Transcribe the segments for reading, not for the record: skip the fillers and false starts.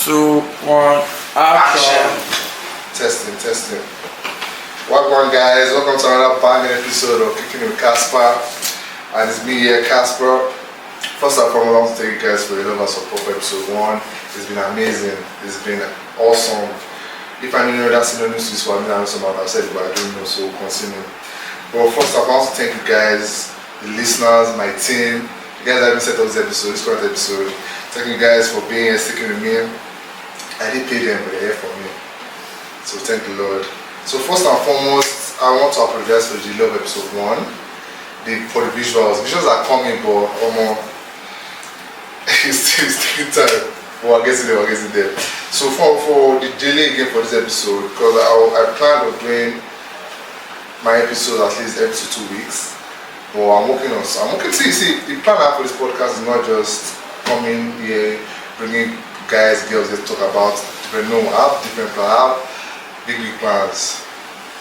2, 1, action. Testing. Welcome guys, welcome to another banging episode of Kickin It with Kaspar. And it's me here, Kaspar. First and foremost, I want to thank you guys for your love and support for episode 1. It's been amazing, it's been awesome. If I didn't know that's synonymous to this one, I know something I've said it, but I don't know, so continue. But first I want to thank you guys, the listeners, my team. You guys haven't set up this current episode. Thank you guys for being here, sticking with me. I did pay them, but they're here for me. So thank the Lord. So first and foremost, I want to apologize for the delay of episode 1. For the visuals. Visuals are coming, but it's still time. We're getting there. So for the delay again for this episode, because I planned on doing my episode at least every 2 weeks. But I'm working see the plan I have for this podcast is not just coming here, bringing guys, girls to talk about, but no, I have different plans. I have big plans.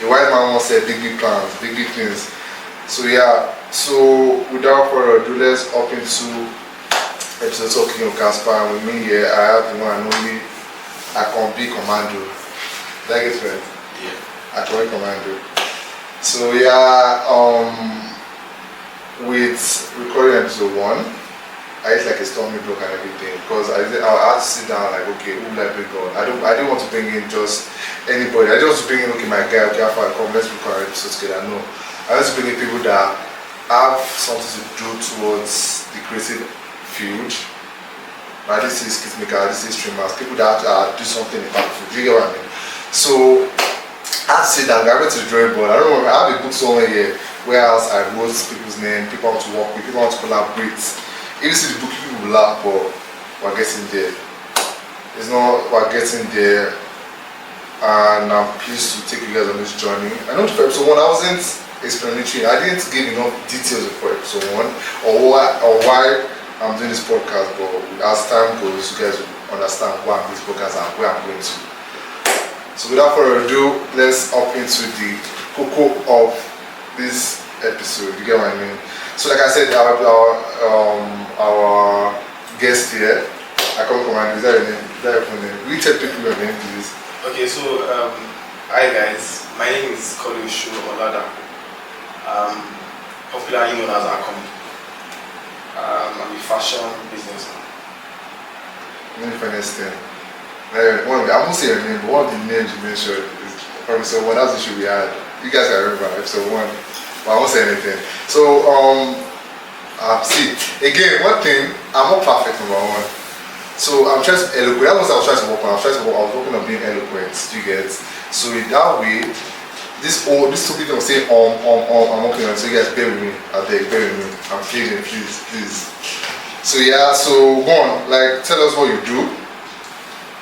A white man once said big plans, big things. So yeah, so without further ado, let's hop into episode of Kickin It with Kaspar. And with me here, I have the one and only Akanbi Commando. Did I get it right? Yeah. Akanbi Commando. So yeah, with recording episode 1, I used like a stormy block and everything because I had to sit down like, okay, who will I bring on? I didn't want to bring in just anybody. I just want to bring in, okay, my guy, okay, come, let's record an episode together. No, I want to bring in people that have something to do towards the creative field. Like this is skitmakers, this is streamers, people that do something about the field. Do you get what I mean? So I had to sit down, I went to the drawing board. I don't know, I have a book somewhere here where else I wrote people's name, people I want to work with, people I want to collaborate. If you see the book, you will laugh, but we're getting there. We're getting there, and I'm pleased to take you guys on this journey. I know for episode 1, I wasn't explanatory. I didn't give enough details for episode 1 or why I'm doing this podcast, but as time goes, you guys will understand why I'm doing this podcast and where I'm going to. So without further ado, let's hop into the cocoa of this episode. You get what I mean? So like I said, our guest here, Akanbi Commando, is that your name? Will you tell people your name, please? Okay, so hi guys, my name is Kolushu Olada. Popularly known as Akanbi. I'm a fashion businessman. Let me funniest thing. I won't say your name, but one of the names you mentioned is from episode 1. That's the issue we had. You guys can remember episode 1. But I won't say anything. So, see, again, one thing, I'm not perfect, number 1. So, I'm trying to eloquent. That's what I was trying to work on. I was working on being eloquent, do you get? So, in that way, this stupid thing of saying, I'm working on it. So, you guys, bear with me. I beg, bear with me. I'm pleading, please. So, yeah, so, go on. Like, tell us what you do.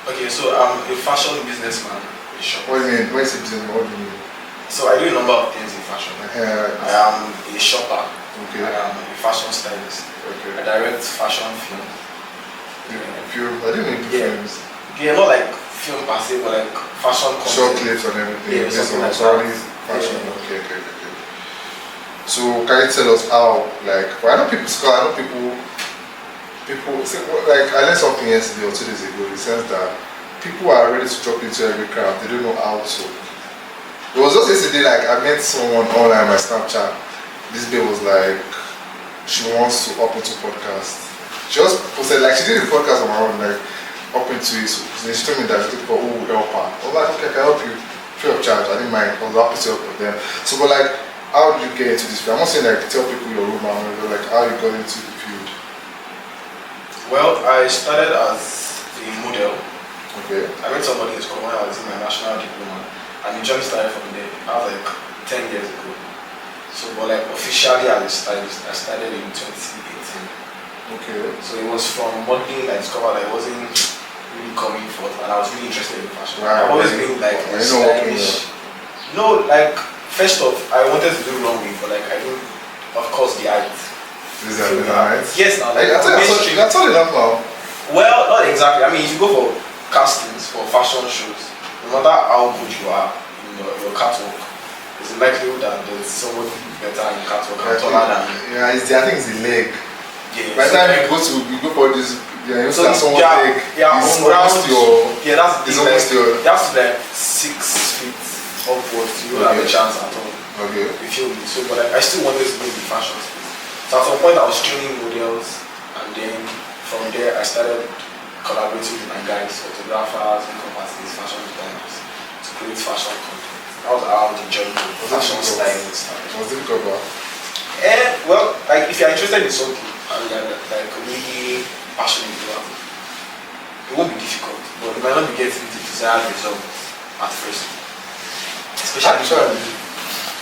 Okay, so I'm a fashion businessman. What do you mean? When you say businessman, what do you mean? So I do a number of things in fashion. I am a shopper. Okay. I am a fashion stylist. Okay. I direct fashion film. Film? I didn't mean films. Yeah, not like film per se, but like fashion content. Short clips and everything. Yeah, something like that. Fashion. Yeah. Okay. So can you tell us how, like, well, I know people say, like, I learned something yesterday or 2 days ago in the sense that people are ready to drop into every crowd. They don't know how to. It was just yesterday, like, I met someone online on my Snapchat. This babe was like, she wants to up into podcast. She just posted, like, she did a podcast on her own, like, up into it. So she told me that she's looking for who would help her. I was like, okay, I can help you free of charge. I didn't mind. I was happy to help with them. So, but like, how did you get into this field? I'm not saying like tell people your room, but like how you got into the field. Well, I started as a model. Okay. I met somebody in school when I was in my national diploma. And the journey started from there. That was like 10 years ago. So, but like officially as a stylist, I started in 2018. Okay. So it was from modeling I discovered that I wasn't really coming forth, and I was really interested in fashion. Right. I've always been like stylish. No, like first off, I wanted to do runway, but like I didn't, of course, the height. Is that the height? Yes, now. Like, I told you that now. Well, not exactly. I mean, if you go for castings for fashion shows, no matter how good you are in your catwalk, there's a likelihood that there's somebody better in catwalk and taller than you. Yeah, I think it's the leg. Yeah. By the time you go for this, you so someone take your Yeah, that's the It's thing, almost like, still. you have to be like 6 feet upwards. You don't have a chance at all. Okay. You feel me? So, but like, I still wanted to be in the fashion space. So at some point, I was training models, and then from there, I started collaborating with my guys, photographers, makeup artists, fashion designers, to create fashion content. That was how the journey of fashion styling started. Was it difficult? Well, like if you're interested in something and you're like really passionate about it, it won't be difficult, but you might not be getting the desired results at first. Especially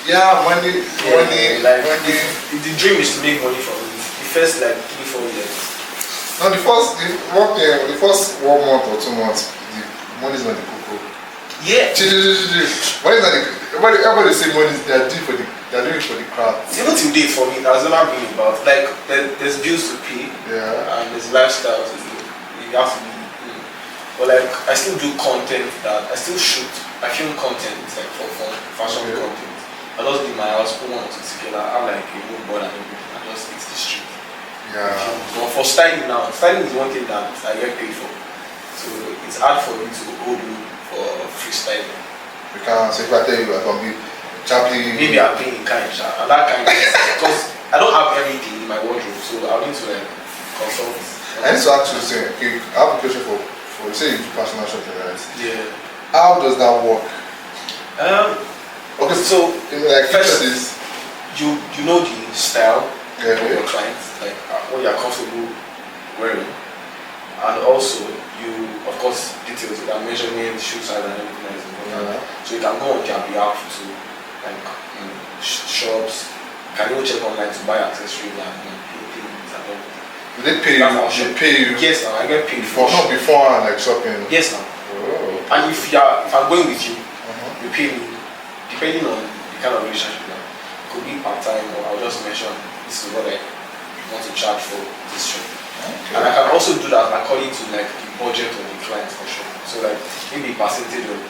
Yeah, money. if the dream is to make money from it, the first like 3-4 years. No, the first 1 month or 2 months, the money is not the cocoa. Yeah. Money is not the. Everybody say money. They are doing it for the crowd. Even till date for me, that's never been about like there's bills to pay. Yeah. And there's lifestyle to do. You have to be. But like I still do content that I still shoot. I film content like for fashion content. I just leave my house, put 1 or 2 together. I have like a mood board and everything. I just hit the street. Yeah. But for styling now, styling is one thing that I get paid for. So it's hard for me to hold me for freestyling. You can. So if I tell you I can be chaplain. Maybe I'm paying in kind, and that kind of because I don't have everything in my wardrobe, so I need to like consult. I need to ask you something. Okay, I have a question for you say you do personal shopping, right? Yeah. How does that work? Okay, so like first, this. you know the style Yeah, of your clients, like what you're comfortable wearing, and also you, of course, details like measurement, shoe size, and everything that is important. Yeah. So you can go on their behalf to like shops. You can even check online to buy accessories and things and everything. Do they pay you? They pay you? Yes, now I get paid For not before like shopping. Yes, now. Oh. And if I'm going with you, you pay me depending on the kind of relationship. It could be part time, or I'll just mention this is what I want to charge for this shop. Okay. And I can also do that according to like the budget of the client for sure. So like maybe percentage of,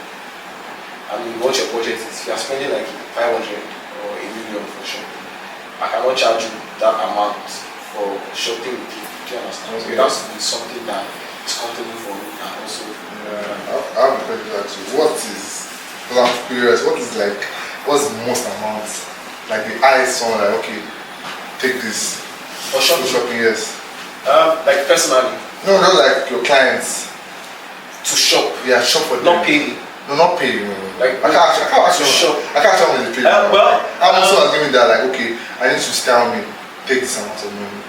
I mean, what your budget is. If you are spending like 500 or a million for sure, I cannot charge you that amount for shopping with you. Do you understand? So it has to be something that is comfortable for me and also. I have a question to ask you. What is? Because I'm curious. What's the most amount? Like the eyes someone like, okay, take this. For shopping? Shopping, yes. Like personally. No, not like your clients. To shop. Yeah, shop for them. Not pay me. No, not pay you. Like I can't actually shop. I can't tell me the pay. I'm also giving that like, okay, I need to style me, take this amount of money.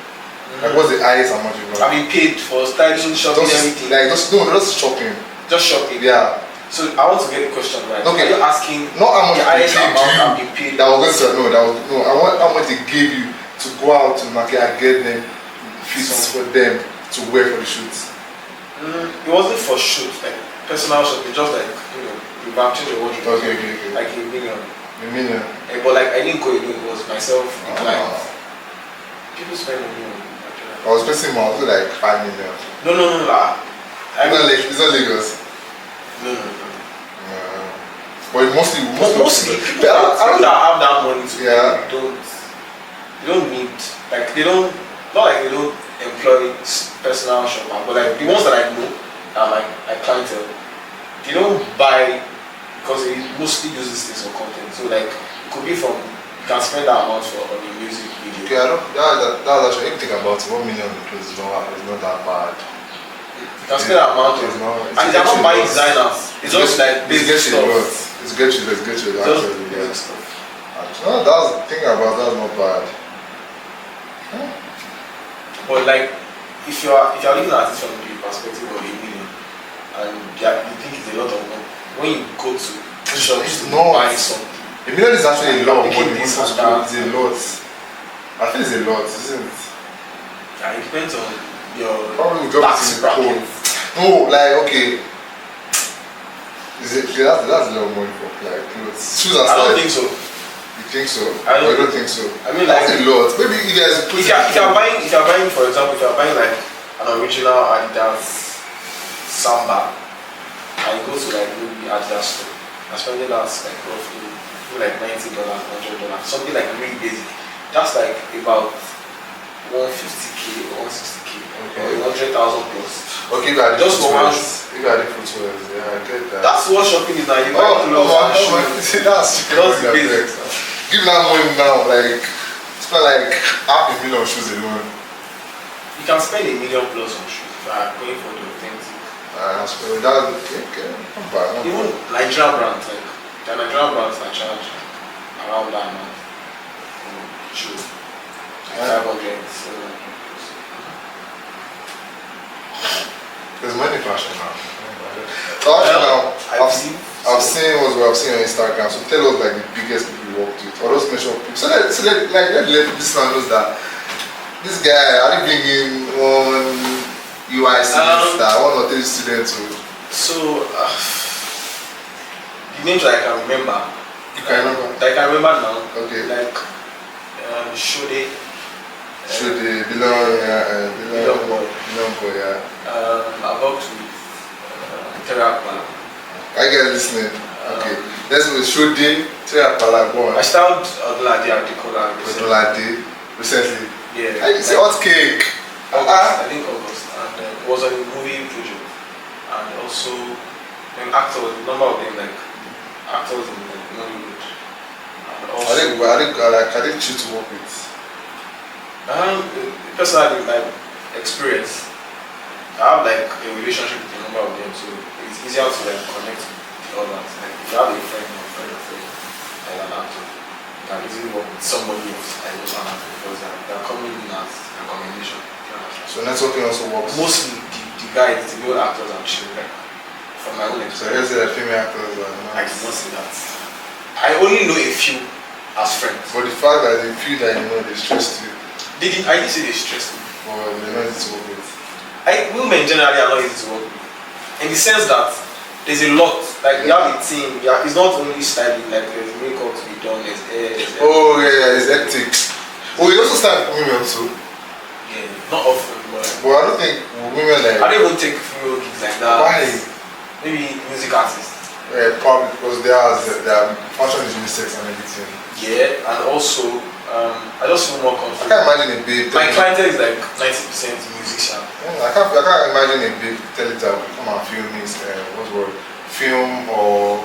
Like what's the highest amount you I've been paid for styling, shopping, everything. Like just shopping. Just shopping. Yeah. So I want to get the question right. Okay. Are you asking not how much the highest they amount gave I've been paid? That was going to I want how much they gave you to go out to the market and get them fits for them to wear for the shoots. It wasn't for shoots, like personal shopping, just like you change your wardrobe. Okay. Like a million. A million. But like I didn't go alone, it was myself, the client. People spend a million. I was expecting more, like 5 million. No. It's not Lagos. No. But mostly people that have that money to pay, Yeah. they don't need, like they don't, not like they don't employ personal shopper, but like the ones that I know are like clientele, they don't buy because they mostly use these things for content. So like it could be from, you can spend that amount for on a music video. Okay, that's actually, if you think about it, 1 million clothes is not that bad. You can spend that amount of, and they're not buying designers. It's just like basic stuff. It's get you actually. Just stuff. No, that's the thing about that's not bad. But like, if you are looking at it from the perspective of a million, and you think it's a lot of money, when you go to shops to buy something, a million is actually a lot of money. This It's and that. a lot. I think it's a lot, isn't it? it depends on your Probably we drop tax it in the bracket. code. No, like okay. That's a lot of money for like clothes. Shoes and I don't stuff. think so. You think so? I don't think so. I mean, like, that's a lot. Maybe you guys put if you're buying, for example, if you're buying like an original Adidas Samba, and you go to like maybe Adidas store, and spending that like roughly like $90, $100, something like really basic. That's like about 150k or 160k, or 100,000 plus. Okay, but Just for one. If I did footwear, yeah, I get that. That's what shopping is now. You buy Oh, clothes and shoes. see, that's That's the basics. Give me that money now, like, spend like $500,000 on shoes alone. You can spend $1 million plus on shoes if you are going for the authentic. Spend that, okay, not bad, not Even bad. Nigerian brands, like, the Nigerian brands that charge around that amount for shoes. Like 500, 700. There's many fashion now. So actually now, I've seen on Instagram. So tell us like the biggest people you worked with, or those major people. So let this man knows that this guy, I didn't bring in one UI students that one or three students. So the names that I can remember. You can remember? That I can remember now. Okay. Like Shode. Should the Bilon boy, yeah. I worked with Terapala. I get listening. Okay. Let's go with Shode, Terapala, go on. I started Odolade at the Kola recently. Yeah. I say hot cake. I think August. And it was a movie project. And also actors, a number of them like actors in Nollywood. And also I didn't choose to work with. Personally, my experience, I have like a relationship with a number of them, so it's easier to like connect with the others. Like if you have a friend or friend of friend, like an actor, you can easily work with somebody else like was an actor because they're coming in as a combination. So networking also works. Mostly the guys, the male actors and chill, like from my own So experience. let's say that female actors are I nice. cannot say that. I only know a few as friends. But the fact that they feel that they stress you, I didn't say they stress me. or they're not easy to work with. Women generally are not easy to work with. In the sense that there's a lot, like you have a team, it's not only styling, like there's makeup to be done, there's hair, there's Oh yeah, it's hectic. Oh, you also start with women too. yeah, not often, but But I don't think women like. I don't even take female gigs like that. Why? Maybe music artists. Probably because their fashion is unisex and everything. Yeah, and also I just feel more I comfortable. can't imagine a babe. My clientele is like 90% musician. I can't imagine a babe tell it that come and film me, film or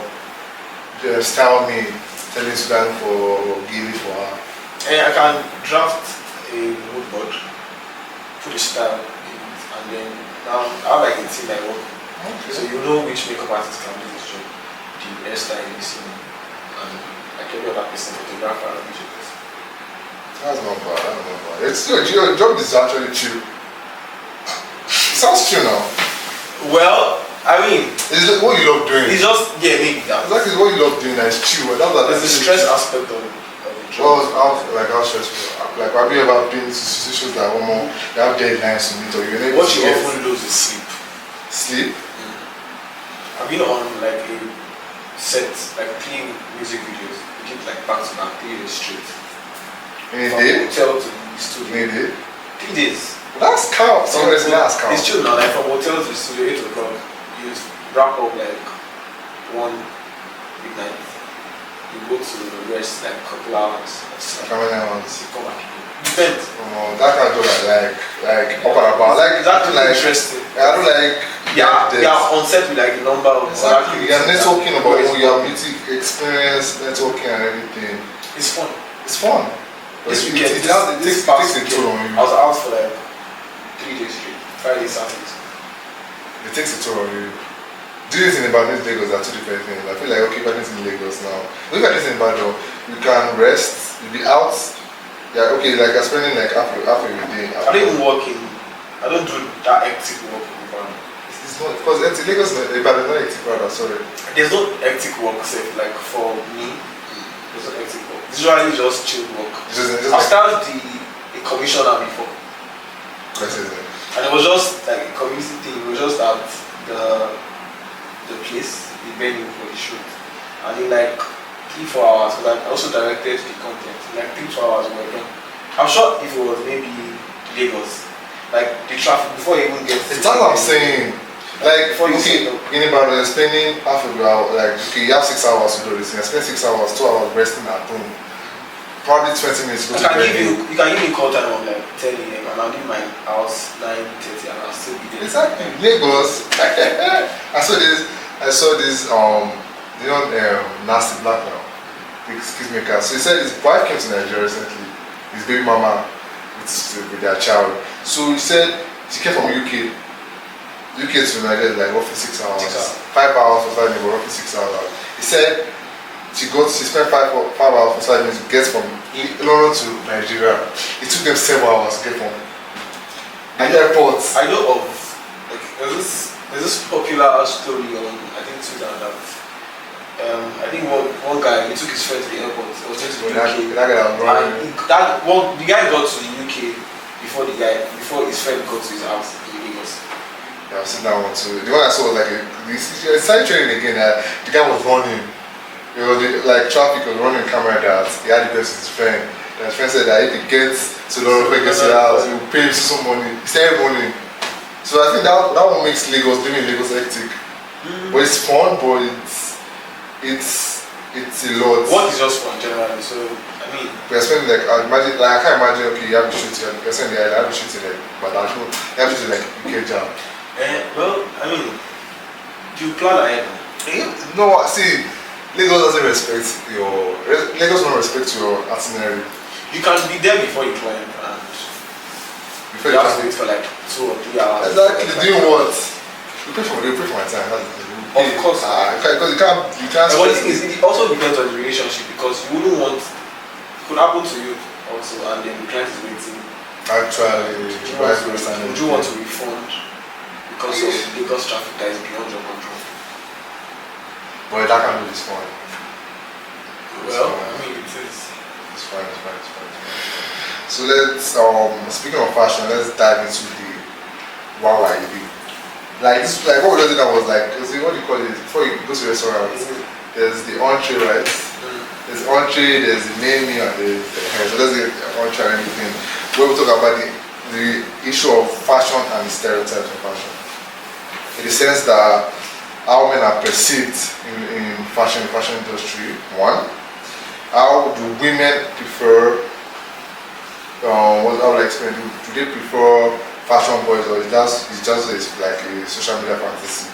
style me, telling Sudan for Gilly for her. And I can draft a mood board, put a style in it, and then now I have like a team I work with. Okay. So you know which makeup artist can do this job, the hairstylist, and like every other person, photographer, and video person. That's not bad. It's your job is actually chill. It sounds chill now. Well, I mean, It's like what you love doing. it's just maybe that. Exactly what you love doing. It's chill. There's the stress aspect of the job. How stressful? Like have you ever been in situations that they have deadlines to meet or you're able What to you get often lose is sleep. sleep? I've been on like a set, like 3 music videos. We did like back to back 3 days straight. In a From day? hotel to the studio. In a day? 3 days. That's count. Seriously, that's count. It's true now, like from hotel to the studio, 8 o'clock, you wrap up like 1 midnight. You go to rest like a couple hours. How many hours? You come back again. Depends. That kind of job like up and about. Like That's like interesting. I don't like Yeah, on set with like a number of exactly. You're networking about It's your music experience, networking and everything. It's fun. It's fun. This It weekend, takes a toll on you. I was out for like 3 days straight, Friday, Saturday. It takes a toll on you. Doing it in Ibadan, Lagos are 2 different things. I feel like okay, Ibadan is in Lagos now. If I do it in Ibadan, you can rest, you'll be out. Yeah, okay, like I'm spending like half a day. I don't even work in, I don't do that hectic work in Ibadan. It's not because Lagos, Ibadan is not hectic rather, sorry. There's no hectic work except like for me, there's no hectic work. It's usually just chill work. I've started the commissioner before. And it was just like a community thing, it was just that the place, the venue for the shoot. And in like 3-4 hours, because I also directed the content, in like 3-4 hours we were done. I'm sure if it was maybe Lagos, like the traffic before you even get It's that's what I'm saying. Like, before you okay, see in Ibadan, you're spending half an hour, like, okay, you have 6 hours to do this, you spend 6 hours, 2 hours resting at home. probably 20 minutes to go I to can give venue. you can give me call time of like 10 a.m. and I'll leave my house 9:30 and I'll still be there. Exactly. Lagos. I saw this nasty black now. Excuse me, so he said his wife came to Nigeria recently, his baby mama with their child. So he said she came from UK to Nigeria like roughly 6 hours. 5 hours for 5 minutes, but roughly 6 hours. He said she spent 5 hours for 5 minutes to get from London to Nigeria. It took them 7 hours to get from the airport. I know of like there's this popular story on I think Twitter that I think one guy he took his friend to the airport. He was going to the UK. That guy was running. The guy got to the UK before his friend got to his house in Lagos. Yeah, I've seen that one too. The one I saw was like he started training again. The guy was running. It was like traffic was running camera that he had to go to his friend. And his friend said that if he gets to London, he gets to the house, he will pay him some money. He started running. So I think that one makes living in Lagos hectic. But it's fun, but it's a lot. What is just fun generally? So I mean, we're spending like I can't imagine. Okay, you have to shoot it. You're saying I have to shoot it, but I don't. You have to shoot like UK jam. Well, I mean, you plan ahead. No, see, Lagos doesn't respect Lagos don't respect your itinerary. You can be there before you climb and Before you have to wait for like 2 or 3 hours. Exactly. Doing what? You pay for my time. Of course. Because you can't. But the thing is, it also depends on the relationship because you wouldn't want. It could happen to you also, and then the client is waiting. Actually, would you want to refund because of Lagos traffic that is beyond your control? But that can be this fun. Well, I mean, it is. It's fine. So let's speaking of fashion, let's dive into the KIWK. Like what we just did that was like, what do you call it? Before you go to the restaurant, there's the entree, right? There's entree, there's the main meal, and the so let's get entree and everything. Where we talk about the issue of fashion and the stereotypes of fashion. In the sense that how men are perceived in fashion industry. One, how do women prefer? What I would explain. Do they prefer fashion boys or it's just like a social media fantasy?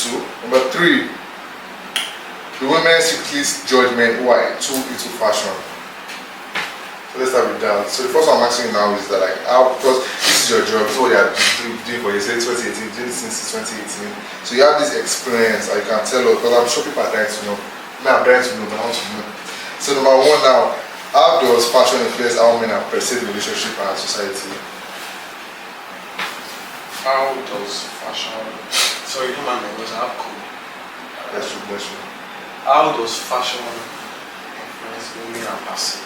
2, number 3. The women secretly judge men who are too into fashion. So let's start with that. So the first one I'm asking you now is that like how, because this is your job, this is what you are doing for you say 2018, doing this since 2018. So you have this experience and you can tell us, because I'm sure people are dying to know. I'm dying to know, but I want to know. So number 1 now, how does fashion influence how men are perceived in relationship and society? How does fashion? Sorry, no man, because I have code. That's true. How does fashion influence women and perceived?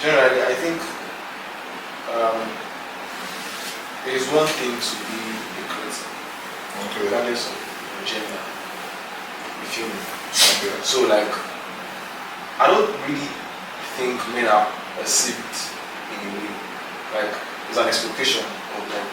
Generally, I think it is one thing to be a creator, regardless of your gender. You feel me? Okay. So, like, I don't really think men are perceived in a way. Like, there's an expectation of like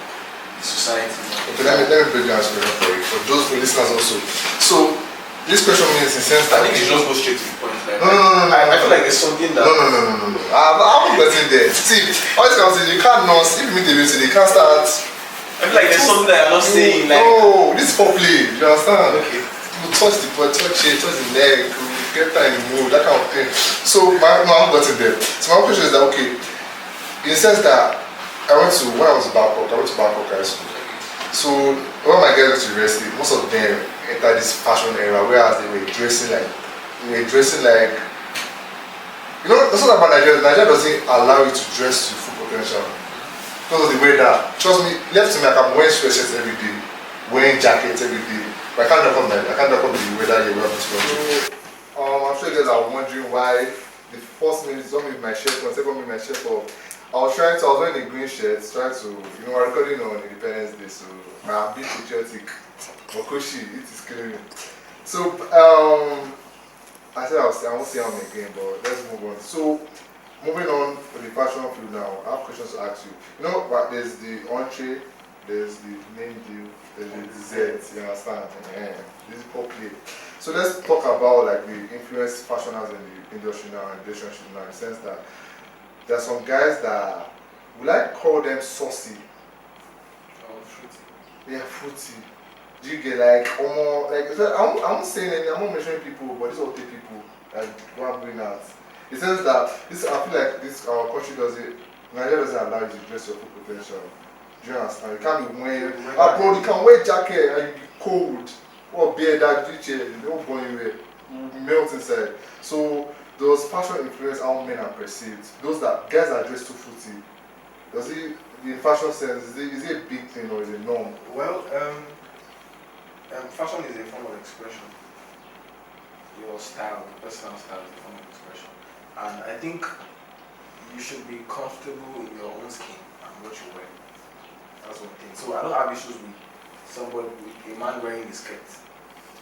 the society. Okay, let me break down for those listeners also. So this question means in the sense that I think you just go straight to the point. Like, no. I feel like there's something that no. I haven't gotten there. See, all this comes in, you can't know if you meet the music, you can't start. I feel like there's something that you're not saying. Like, no, this is foreplay. You understand? Okay. You touch the butt, touch the leg, you get time in the mood, that kind of thing. So I haven't gotten there. So my question is that okay, in the sense that when I was in Bangkok, I went to Bangkok High School. So when my guys went to university, most of them entered this fashion era, whereas they were dressing like, you know, that's not about Nigeria. Nigeria doesn't allow you to dress to full potential because of the weather. Trust me, left to me, I can wear sweatshirts every day, wearing jackets every day, but I can't knock on the weather here where I'm going. I'm sure you guys are wondering why the first minute don't make my shirt on, second make my shirt off. I was wearing a green shirt, trying to, we're recording on Independence Day, so I'm being patriotic. Okoshi, it is killing me. So, I said I won't say I'm again, but let's move on. So, moving on to the fashion field now, I have questions to ask you. You know, but there's the entree, there's the main deal, there's the dessert, you understand? This is pop play. So let's talk about like the influence fashion has in the industry now and relationship now, in the sense that there are some guys that would I call them saucy. Oh, fruity. They are fruity. Do you get like almost like I won't say any, I'm not mentioning people, but these are the people that go and bring out. It says that this I feel like this our country does it. Nigeria doesn't allow you to dress your full potential. Do you understand? You can't be wearing bro, you can wear jacket and you be cold. Or beard that you don't go anywhere. You melt inside. So those fashion influence how men are perceived. Those that guys that dress too fruity. Does it in fashion sense is it a big thing or is it norm? Well, fashion is a form of expression. Your style, personal style is a form of expression. And I think you should be comfortable in your own skin and what you wear. That's one thing. So I don't have issues with somebody, with a man wearing a skirt.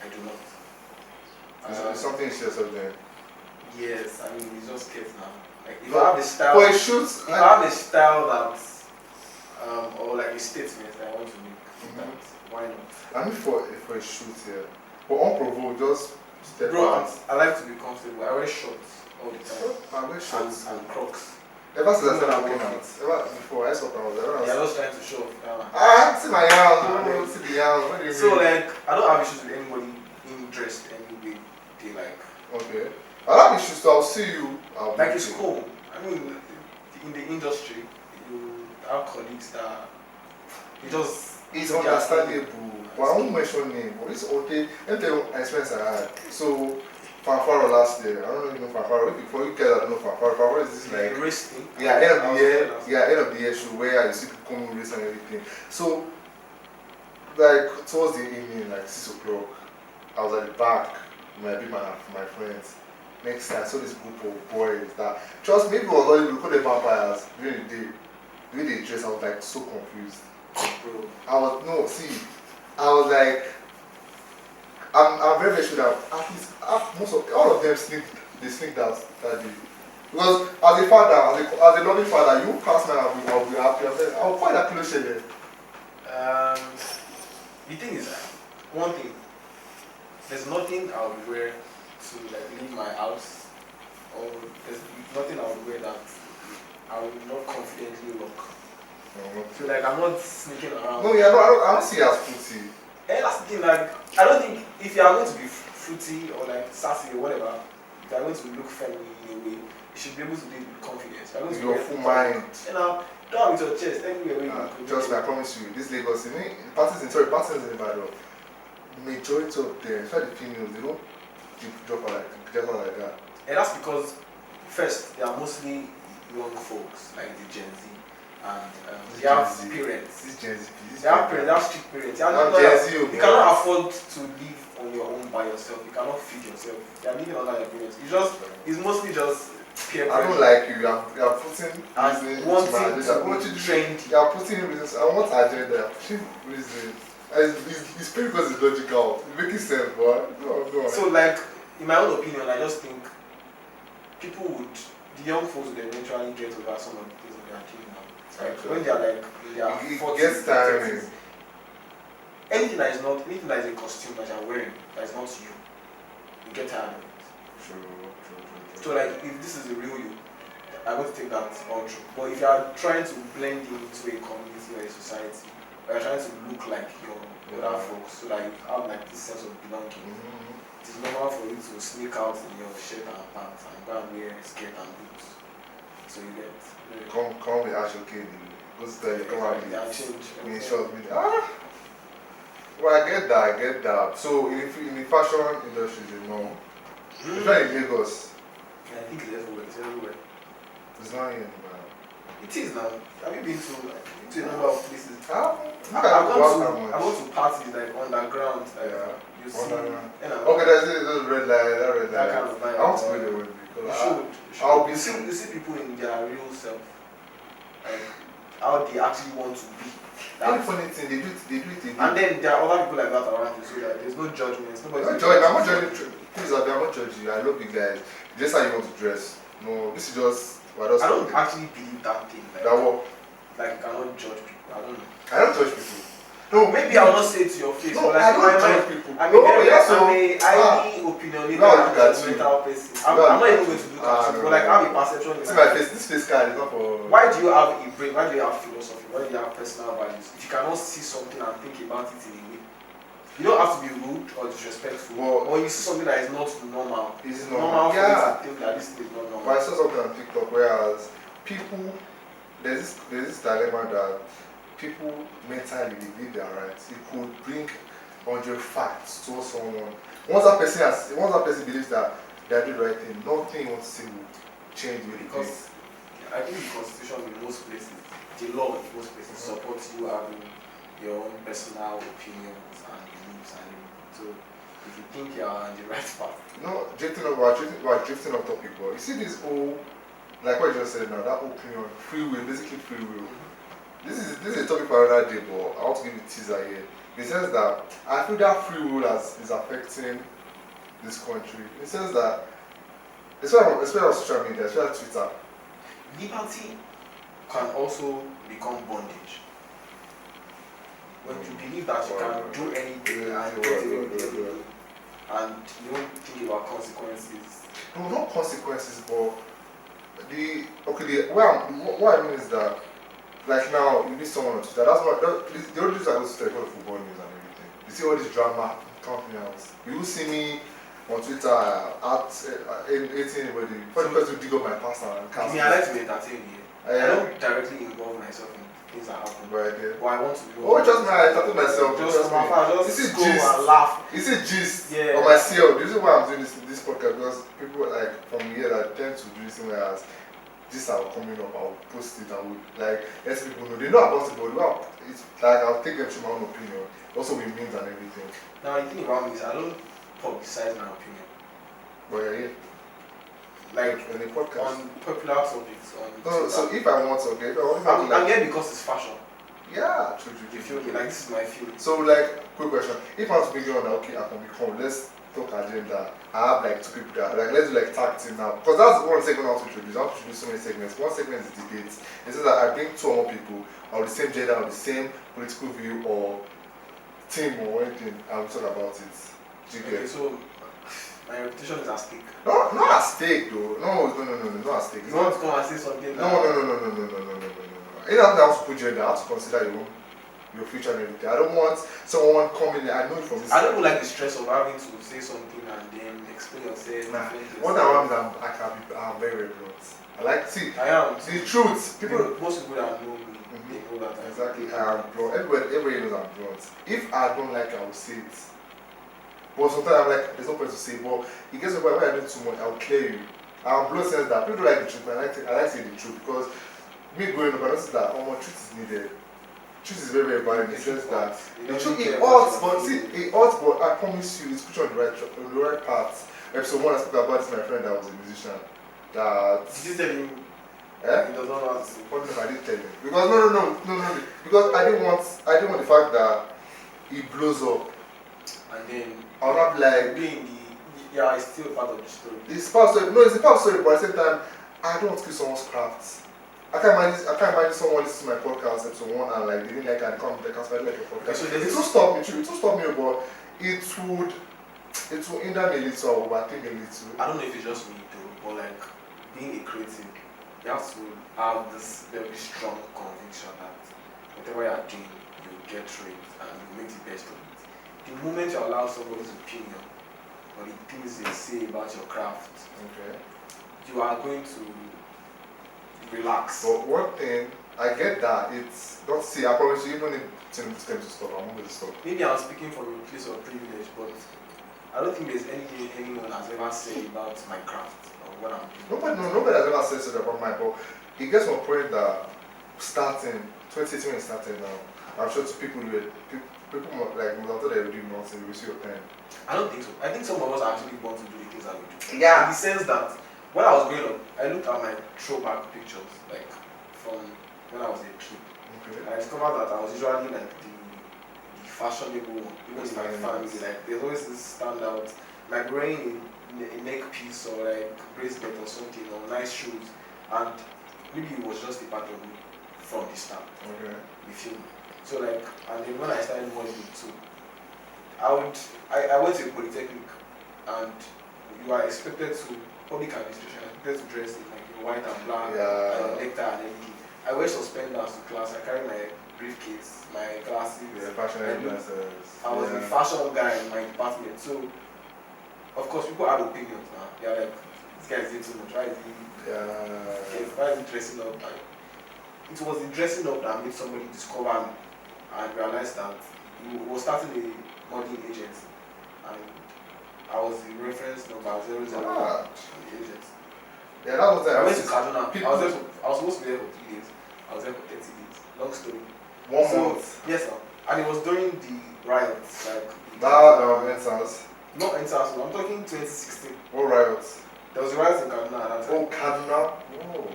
I do not. It's something serious up there. Yes, I mean it's just skirts now. Like if I have a style, but it shoots. If I have a style that, or like a statement that I want to make, that why not? I mean for a shoot here, but unprovoked, just step Bro, out. I like to be comfortable. I wear shorts all the time. I wear shorts and Crocs. Ever since I Even started when working I'm out, ever before I stopped, I was You're just trying to show off. see my hands, see the hands. What do you So mean? like, I don't have issues with anybody being dressed any way they like. Okay. I have issues, so I'll see you. I'll Like meet it's you. cool. I mean, in the industry, you have colleagues that you just It's do their understandable, thing. but I won't mention name. But it's okay. Let me tell you an experience I had. So, Fanfaro last year. I don't know if you know Fanfaro. For you guys that don't know Fanfaro, Fanfaro is this The like race thing. yeah, end of the year. Yeah, end of the year show where you see people coming race and everything. So, like towards the evening, like 6 o'clock, I was at the back with my friends. Next time, I saw this group of boys that trust me, people were not even call them vampires during the day. The way they dress, I was like so confused. Bro. I was like, I'm very, very sure that at least most of all of them sneaked out that day. Because as a father, as a loving father, you pass me and I'll be happy. I'll find that close there. The thing is, one thing, there's nothing I would wear to like leave my house, or there's nothing I would wear that I will not confidently walk. So like I'm not sneaking around. No, yeah, no, I don't see it as fruity. And that's the thing, like I don't think if you are going to be fruity or like sassy or whatever, if you are going to look feminine in a way, you should be able to do it with confidence. You are going to Your full mind. You know, don't have it with your chest anywhere where you go. Just me, I promise you, this Lagos, parties in Ibadan, majority of them, especially the females, they don't drop like that. And that's because first they are mostly young folks like the Gen Z, and they have parents. This Gen Z. They have parents. They have strict parents. You cannot afford to live on your own by yourself. You cannot feed yourself. You are living under your parents. It's mostly just peer pressure. I don't like you. You are putting and wanting to train. You are putting reasons. I want agenda. You are pushing reasons. It's pretty because it's logical. It's making sense, but go on. So like, in my own opinion, I just think the young folks would eventually get over some of the things that they are doing now. Like when they are like in their 40s, gets tiring. 30s, anything that is a costume that you are wearing that is not you, you get tired of it. True. So like if this is the real you, I'm going to take that all true. But if you are trying to blend into a community or a society, or you're trying to look like your other folks, so that you have like this sense of belonging, it is normal for you to sneak out in your shirt and pants and go and wear a skirt and boots. So you get Come with actual kid. What's that? Come out with short. Well, I get that. So in the fashion industry, you know, especially in Lagos. Yeah, I think it's everywhere. It's not here anymore. It is now. Have you been to a number of places? I've gone to parties like underground. Like, you see. Okay, there's a red light. That kind of vibe. I want to go there with you should. You see people in their real self. Like, how they actually want to be. That's funny thing, they do it. And then there are other people like that around you, so that there's no judgment. I'm not judging. Please, I'm not judging you. I love you guys. Just how you want to dress. No, this is just. I don't actually believe that thing. Like, that what? Like you cannot judge people. I don't know. I don't judge people. No, maybe I will not say it to your face. No, but like I don't my judge mind, people. I'm No, a yeah, so highly opinionated no, and look at you. judgmental person. No, I'm not look even at going you. to look at you, No, but like no, I have no. a perception in See my my face. This face card is not for. Why do you have a brain? Why do you have philosophy? Why do you have personal values? If you cannot see something and think about it in a way, you don't have to be rude or disrespectful. But or you see something that is not normal. it's Normal for Yeah. you to think that this thing is not normal. But I saw something on TikTok whereas people there's this dilemma that people mentally believe they are right. It could bring 100 facts to someone. Once that person believes that they are doing the right thing, nothing wants to say will change the way they think. Because I think the constitution in most places, the law in most places supports you having your own personal opinions and beliefs and everything. So if you think you are on the right path. No, we're drifting off topic, but you see this whole, like what you just said now, that opinion, free will, basically free will. This is a topic for another day, but I want to give you a teaser here. In the sense that I feel that free will is affecting this country. In the sense that, especially on social media, especially Twitter. Liberty can also become bondage. When you believe that you can do anything and get away with everything, and you don't think about consequences. No, not consequences, but what I mean is that, like now, you need someone on Twitter. That's what the only reason I go to Twitter for football news and everything. You see all this drama, company else. You will see me on Twitter hating anybody. First person to dig up my pasta and I Kaspar. mean, I like to be entertained here. I don't directly involve myself in things that happen. Right there. But I want to know. Oh, just me, I started myself. Just from afar, This is just go gist. and laugh. You see gist Yeah. on my CL. This is why I'm doing this podcast, because people like from here that tend to do this thing whereas this are coming up, I'll post it and like let people know. They know about it, but it's like I'll take them to my own opinion. Also with memes and everything. Now the thing about me is I don't publicize my opinion. But yeah, yeah. Like in the podcast. on popular topics on No, so if I want to, okay, I'm here because it's fashion. yeah, true. You feel me? Like this is my field. So like, quick question. If I want to bring you on, okay, I can become, let's talk agenda. I have like 2 people that, like, let's do like tag team now. Because that's one segment I want to introduce. I want to introduce so many segments. One segment is debates. It says that I bring 2 or more people of the same gender, of the same political view or team or anything, and we talk about it. Do you Okay, get? so my reputation is at stake. No, not at stake though. No, not at stake. You want to come and say something? No. In that I want to put gender, I have to consider your future and everything. I don't want someone coming. I know you from this. I don't like the stress of having to say something and then explain yourself. Nah. What I want is I'm very blunt. I like I am. the truth. Most people that know me, they know that. Exactly. I am blunt. Everybody knows I'm blunt. If I don't like it, I will say it. But sometimes I'm like, there's no point to say. But it gets to the point where I do too much, I'll clear you. I'm blunt sense that people don't like the truth. I like saying the truth because me growing up, I noticed that truth is needed. Truth is very, very valid in the sense that the truth it hurts, but I promise you, it's put you on the right path. Episode 1 I spoke about this my friend that was a musician. That Did you tell him? he does not know how to sing. What if I didn't tell him? Because no. Because I didn't want the fact that he blows up. And then I'll not be like being it's still part of the story. it's part of story. No, it's a part of story, but at the same time, I don't want to kill someone's craft. I can't imagine someone listen to my podcast episode 1 and like they didn't like and come they can start like a podcast. Okay, so it will stop me, but it will hinder me a little or overthink a little. I don't know if it's just me though, but like being a creative, you have to have this very strong conviction that whatever you are doing, you will get through it and you will make the best of it. The moment you allow somebody's opinion or the things they say about your craft, Okay. you are going to relax. But one thing, I get that, it's, don't see, I promise you, even if it's time to stop, I'm not going to stop. Maybe I'm speaking from a place of privilege, but I don't think there's anything anyone has ever said about my craft or what I'm doing. Nobody has ever said something about mine, but it gets to a point that starting, 2018 is starting now, I'm sure to people like, after they do nothing, they waste your time. I don't think so. I think some of us actually want to do the things that we do. Yeah. In the sense that when I was growing up, I looked at my throwback pictures, like from when I was a kid. Okay. I discovered that I was usually like the fashionable one, even in my family. Like there's always this standout, like wearing a neck piece or like bracelet or something or nice shoes, and maybe it was just a part of me from the start. Okay. You feel me? So like, and then when I started modeling too, I went to a polytechnic, and you are expected to public administration, expected to dress in like white and black, nectar and everything. I wear suspenders to class. I carry my briefcase, my glasses. Fashion glasses. I was the fashion guy in my department. So of course people had opinions now. They're like, this guy is doing too much. Why is he dressing up? And it was the dressing up that made somebody discover me and realize that he was starting a modeling agency, and I was the reference number 00 on the agency. Yeah, that was I went to Kaduna. I was supposed to be there for 3 days. I was there for 30 days. Long story. 1 month. Yes, sir. And it was during the riots, like That not NSAS. I'm talking 2016. What riots? There was a riot in Kaduna. Oh, Kaduna. Oh.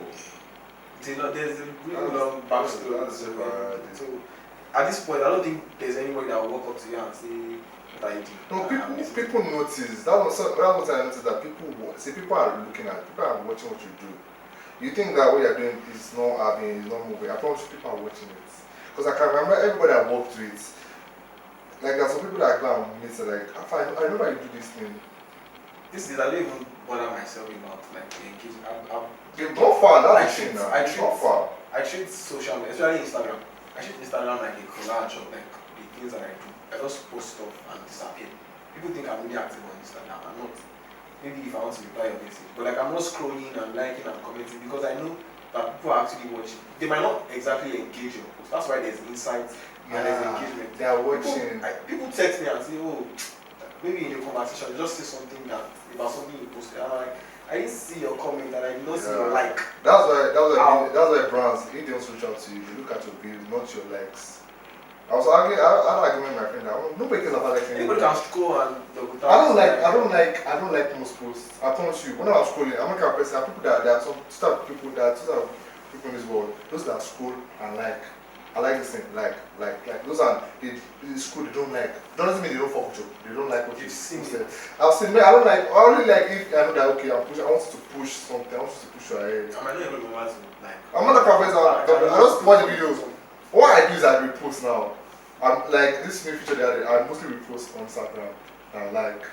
There's a really long backstory. So at this point, I don't think there's anybody that will walk up to you and say what I do. No, people notice. That was I noticed, that people are looking at, people are watching what you do. You think that what you're doing is not having, is not moving. I promise you, people are watching it. Because I can remember everybody I worked with. Like there are some people that I go and meet, like, I know that you do this thing. This is, I don't even bother myself about like engaging. You've gone far, that's the thing now. I treat social media, especially Instagram. I treat Instagram like a collage of like the things that I do. I just post stuff and disappear. People think I'm really active on Instagram. I'm not. Maybe if I want to reply your message. But like I'm not scrolling and liking and commenting because I know that people are actually watching. They might not exactly engage your post. That's why there's insight and there's engagement. They are watching. People text me and say, oh, maybe in your conversation, just say something about something you posted. And I'm like, I didn't see your comment and I did not see your like. That's why brands, if they also reach out to you, they look at your views, not your likes. I had an argument with my friend that nobody cares about liking. Anybody can scroll and I don't like most posts. I promise you, when I was scrolling, I'm not kind of person. There are some type of people in this world. Those that scroll and like. I like this thing, like those are they scroll, they don't like. Doesn't mean they don't fuck with you. They don't like what you see. I've seen me, I don't like. I only like if I know that okay, I want you to push something. I want you to push your head. I might not even know what to like. I'm not a professor. I just watch the videos. What I do is I repost now. I'm like this new feature that I mostly repost on Instagram and like.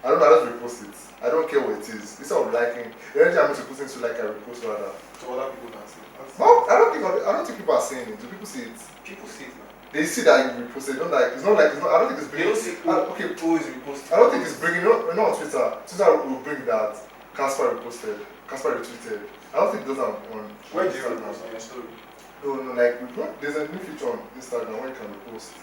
I just repost it. I don't care what it is. Instead of liking, the energy I'm supposed to like I repost rather. So other people can see. No, I don't think people are saying it. Do people see it? People see it, man. They see that you repost. They don't like. It's not like. I don't think it's bringing. They don't see who is reposting. I don't think it's bringing. You know on Twitter. Twitter will bring that Kaspar reposted. Kaspar retweeted. I don't think those are on. Where do you repost on your story? No, like there's a new feature on Instagram where you can repost.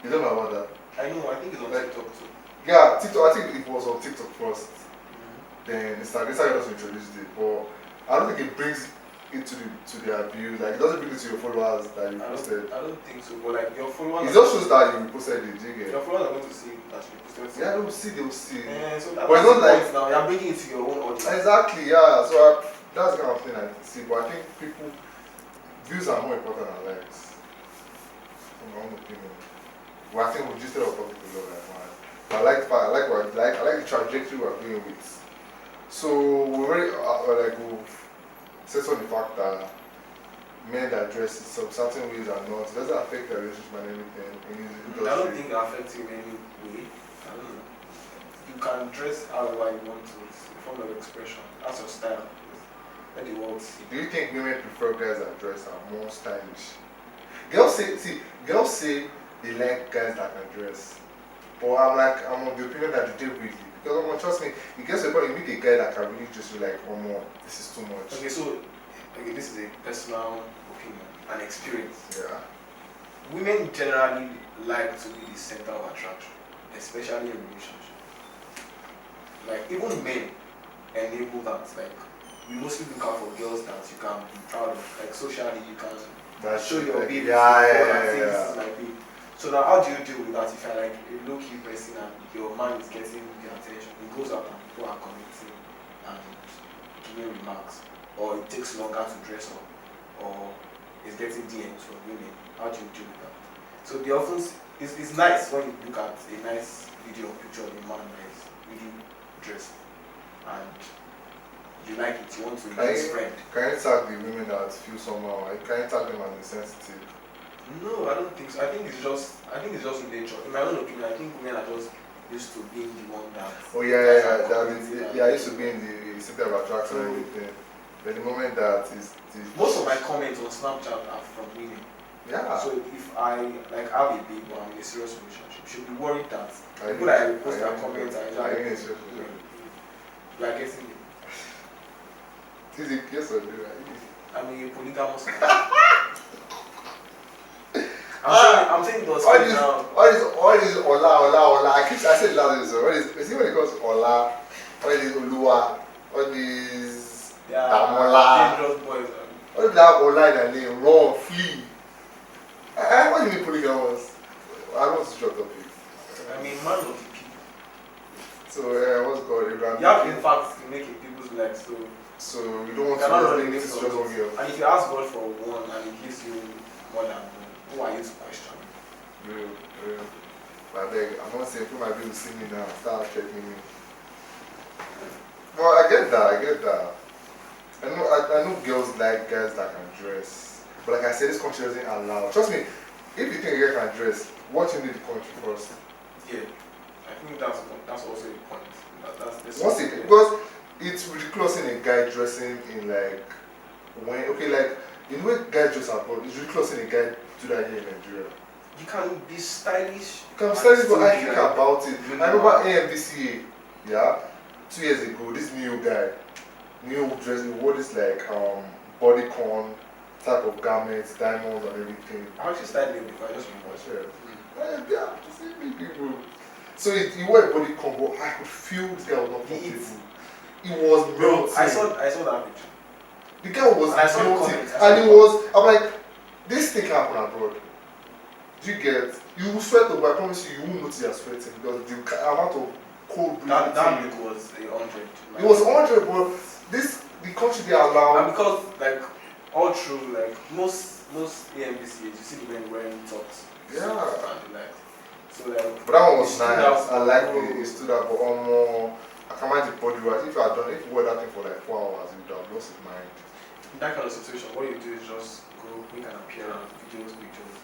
You don't know about that? I know. I think it's on TikTok too. Yeah, TikTok. I think it was on TikTok first. Then Instagram just introduced it, but I don't think it brings it to their views. Like it doesn't bring it to your followers that you posted. I don't think so. But like your followers. It just shows that you posted it. Do you get? Your followers are going to see that you posted. Yeah, they will see. Yeah, so but it's not like now you're bringing it to your own audience. Exactly. Yeah. So that's the kind of thing I see. But I think views are more important than likes. In my own opinion. Well, I think we just talk about people like that. I like the trajectory we're going with. So we already we've set on the fact that men that dress in some certain ways are not. It doesn't affect their relationship and anything in his industry. I don't think it affects you in any way. I don't know. You can dress however you want to. It's a form of expression. That's your style. Let the world see. Do you think women prefer guys that dress are more stylish? Girls say they like guys that can dress. But I'm of the opinion that they do really. Because trust me, it gets to a point you meet a guy that can really just be like, oh no, this is too much. Okay, this is a personal opinion and experience. Yeah. Women generally like to be the center of attraction, especially in relationships. Like even men enable that. Like we mostly look out for girls that you can be proud of. Like socially you can show your baby. Yeah. Like so now how do you deal with that if you're like a low-key person and your mind is getting the attention? It goes out and people are commenting and giving remarks, or it takes longer to dress up, or it's getting DMs from women. How do you deal with that? So the often it's nice when you look at a nice video or picture of a man that is really dressed and you like it, you want to be his friend. Can you tag the women that feel somehow? Can you tag them as insensitive? No, I don't think so. I think it's just nature. In my own opinion, I think women are just used to being the one that. Oh yeah. I used to be in the center of attraction and everything. But the moment that is most of my comments on Snapchat are from women. yeah. So if I like have a babe or I'm in a serious relationship, should be worried that I people that I post their comments are I like, in a serious relationship. you are getting it. Is it yes or no? I mean, a polygamous. I'm saying those things now. All this Ola. I said last episode. All this, see when it comes to Ola, all this Oluwa, all these Damola, dangerous boys. all this have Ola in their name, run, flee. What do you mean polygamous? I don't want to shut up here. I mean, man of the people. So what's called Abraham? You have in fact to make it people's lives. So you don't want cannot to run make away this from just it. one girl. And if you ask God for one and He gives you more than one, who are you to question? Real. But I beg, I'm not saying people might be able to see me now, start checking me. Well, I get that. I know girls like guys that can dress. But like I said, this country doesn't allow. Trust me, if you think a girl can dress, what you need the country first? Yeah. I think that's also a point. What's it? Because it's ridiculous in a guy dressing in like in the way guys dress abroad, it's ridiculous in a guy do that here in Nigeria. You can be stylish. You can be stylish, but I think like, about it. I remember AMDCA, yeah, 2 years ago, this new guy, dressing, wore this like bodycon type of garments, diamonds and everything. I actually started it before I just remember. Sure. Yeah, see people. So he wore a bodycon, but I could feel this guy was not comfortable. He was melting. I saw that picture. The guy was melting. And I'm like, this thing can happen abroad. Do you get? You will sweat, but I promise you won't notice you're sweating because the amount of cold breathing. That look was 100. It was 100, but the country they allow. And because like all through like most AMBCs, you see the men wearing tops. Yeah. So like. But that one was nice. I like it. It stood out, but I can mind the body right. If you wear that thing for like 4 hours, you would have lost his mind. In that kind of situation, what you do is just go make an appearance, videos, pictures,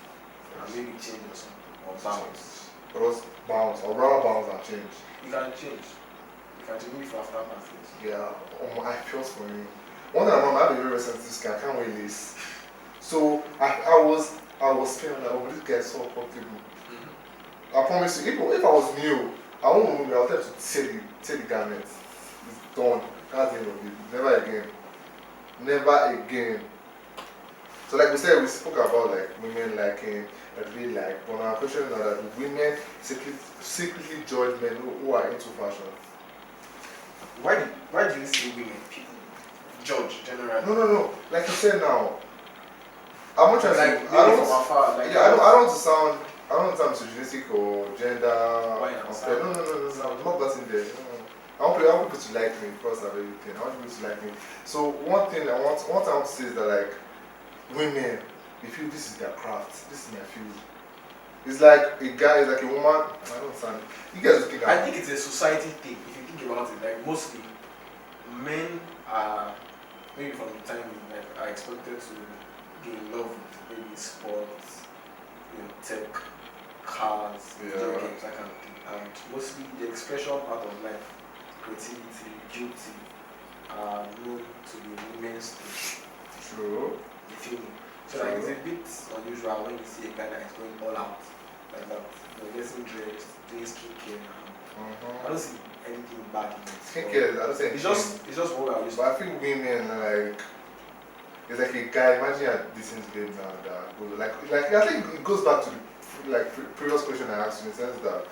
and maybe change or something, or bounce. Or rather bounce and change. You can change. Maybe for after parties. Yeah, I feel for you. One time I had a very sensitive skin, I can't wear lace. So I was feeling like, oh, this guy is so comfortable. I promise you, if I was new, I won't move, I'll tell you to take the garment. It's done. That's the end of it. Never again. So like we said, we spoke about like women liking, that we like, but our question is that women secretly judge men who are into fashion. Why do you say women people judge generally? No. Like you said now, I'm not trying like, to. I don't want to sound misogynistic or gender. No. I'm not that in there. I want people to like me first and everything. I want people to like me. So one thing I want to say is that like women, they feel this is their craft. This is my field. It's like a guy, it's like a woman. I don't understand. You guys think I think it's a society thing. If you think about it, like mostly men are maybe from the time like are expected to be in love with maybe sports, tech, cars, video games, that kind of thing. And mostly the expression part of life, creativity, beauty, are known to be women's thing. True. You feel me? So like it's a bit unusual when you see a guy that is going all out like that. Getting dressed, doing skincare. I don't see anything bad in it. Skincare, I don't say it's just what I used to. But I think women like it's like a guy. Imagine a decent babe now that goes like I think it goes back to the previous question I asked you in the sense that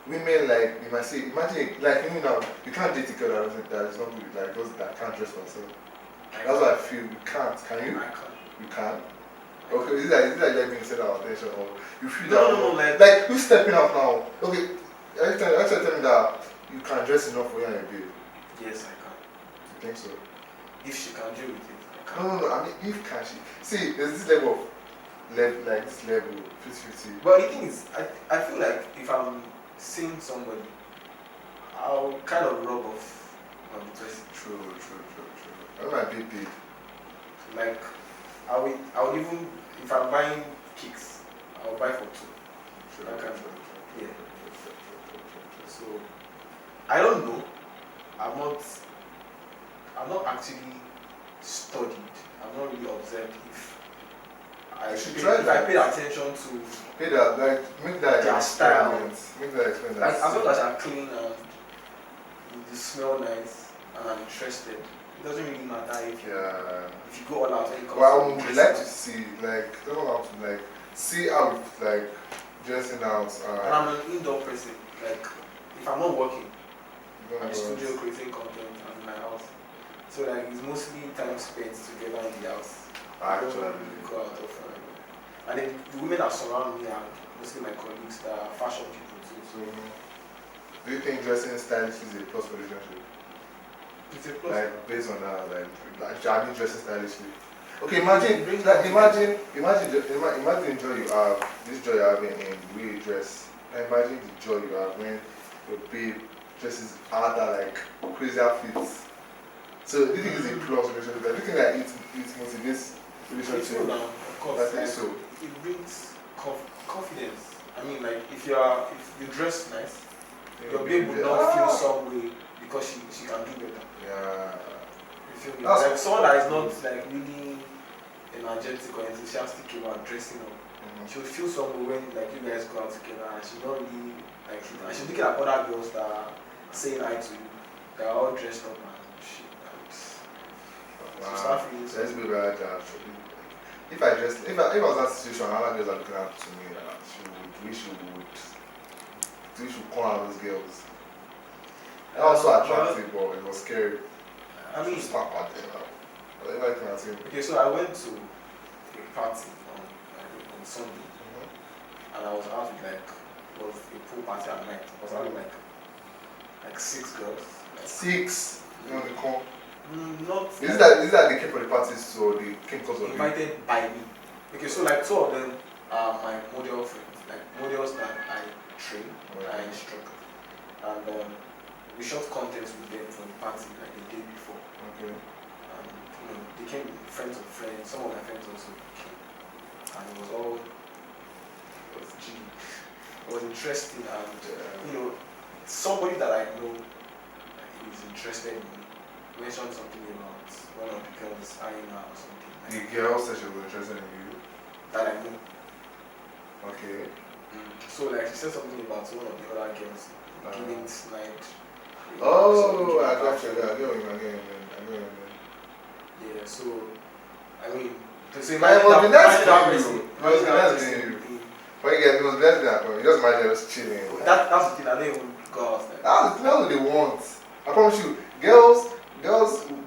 women like you might say imagine like now you can't date a girl that is not good like those that can't dress for herself. That's what I feel. You can't. Can you? I can't. You can't. Okay, is it like being set out attention or you feel no, like you stepping out now? Okay, actually tell me that you can dress enough for you and your babe. Yes, I can. You think so? If she can deal with it, I can. No. I mean, if can she? See, there's this level of like this level 50-50. But the thing is, I feel like if I'm seeing somebody, I'll kind of rub off on the person. True. I might be big. Like, I would even, if I'm buying kicks. I'll buy for 2. That kind of yeah. So I don't know. I'm not actually studied. I'm not really observed if I paid attention to pay that, like, make that their style. Make that experiment. Like as long as I'm clean and they smell nice and I'm interested, it doesn't really matter if you go all out when it comes well, I to would like to see, like, I don't know how to, like, see how it's, like, dressing out. And I'm an indoor person. Like, if I'm not working, I'm studio know. creating content in my house. So, like, it's mostly time spent together in the house. Actually, I don't really go out often. And then the women that surround me are mostly my colleagues that are fashion people too. so, do you think dressing stylishly is a plus for relationship? It's a plus. Like, based on that, like having dressing stylishly. Okay, imagine the joy you have, this joy you have in the way you dress. And imagine the joy you have when your babe dresses other like crazy outfits. So do you think it's a plus relationship? Do you think that it motivates relationship? It's now, of course. I think Like, so. it brings confidence. I mean, like, if you dress nice, your babe will not feel some way because she can do better. Yeah. You feel me? That's Like someone that is not like really energetic or enthusiastic about dressing up, she would feel some way when like you guys go out together and she's not really like it. And she's looking at other girls that are saying hi to you, that are all dressed up and shit. Wow. So start feeling Let's be right there. If I was in that situation, other girls are looking up to me, we should call out those girls. That was so attractive, but it was scary. I mean, stop at them. okay, so I went to a party on Sunday, and I was out with like, it was a pool party at night. I was out with like 6 girls. Like, 6? You know, they call. Not. Is that they came for the parties or they came because of invited by me? Okay, so like 2 of them are my model friends, like models that I train, I instruct, and we shot contents with them from the party like the day before. Okay. And they came with friends of friends. Some of my friends also came, and it was G. It was interesting, and somebody that I know is interested in me mentioned something about one of the girls eyeing her or something. The girl said she was interested in you. That I know. Okay. So like she said something about one of the other girls giving snide. Oh, I got you. I get you. Yeah, so I mean, to say But it that's But again, it was less than that. Just imagine just chilling. that's the thing. I don't even go outside. That's what they want. I promise you, girls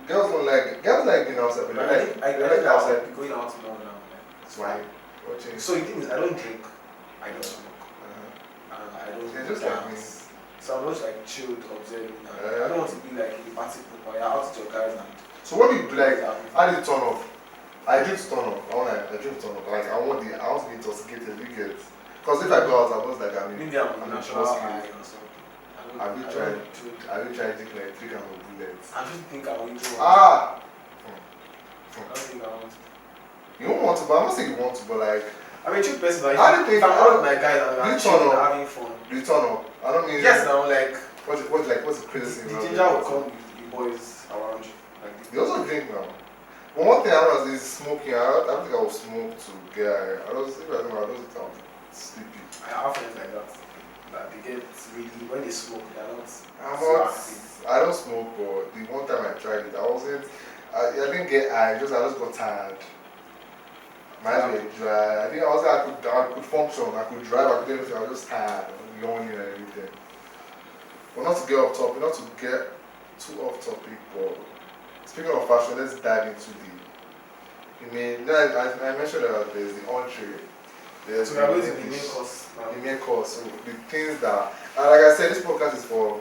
don't like being outside. But I like outside. be going out more now. That's why. Watching. So the thing is, I don't drink, I don't smoke, and I don't just like me. dance. So I'm just like chilled, observing. I don't want to be like in the party group or you're out with your guys and. So what do you do? Like, how do you turn off? I drink to turn off. I drink to turn off. Like I want to be intoxicated. You get? Because if I go out, I'm just like maybe I'm a natural high or something. Have you tried drinking like 3 cans of bullets? I just think I will do. Ah. I don't think I want to. You don't want to, but I'm not saying you want to, but like. I mean, true person, like, how do you think? If I'm out with my guys and you I'm turn up? having fun. Do you turn up? I don't mean. Yes, now like. What's the crazy thing? The ginger will come with the boys around you. Like you also drink now. But one thing I know is smoking. I don't think I will smoke to get. If I don't think I'm sleepy. I have friends like that. That they get really when they smoke, they're not. I don't smoke, but the one time I tried it, I didn't get high. I just got tired. My eyes were dry. I think I could function. I could drive. I could do everything. I was just tired, yawning and everything. But not to get off topic, not to get too off topic. But speaking of fashion, let's dive into I mentioned that there's the entree. There's so we are going to the main course. The main course. So the things that, like I said, this podcast is for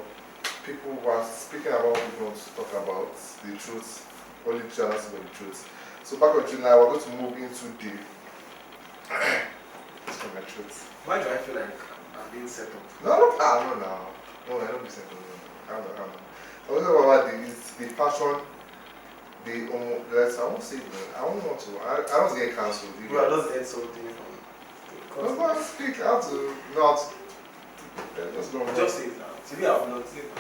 people who are speaking about what we want to talk about, the truth, only channels about the truth. So back on July, we're going to move into the my truth. Why do I feel like I'm being set up? No, I don't know. No, I don't be set up. I don't know. I was talking about the passion. I won't say it. I don't want to. I don't get cancelled. You are just heard something from No, no, speak. I have to not. Just don't. Just say it now. So we have not said it.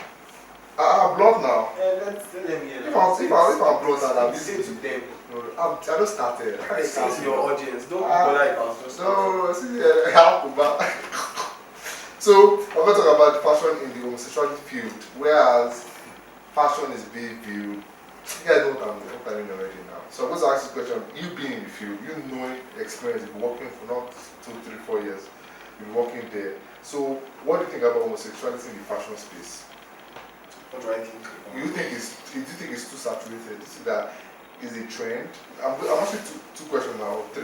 I'm blocked now. Let's tell them here. If I'm blocked now, I'm say to them. I just started. I can't Say start to your audience. Don't bother if I was just no, see, I have to back. So I'm going to talk about fashion in the homosexuality field, whereas fashion is being viewed. You guys know what I'm telling you already now. So I'm going to ask this question: you being in the field, you know experience, you've been working for not 2, 3, 4 years, you've been working there. So what do you think about homosexuality in the fashion space? What do I think? Do you think it's too saturated? Do you see that is a trend? I'm asking two questions now, 3.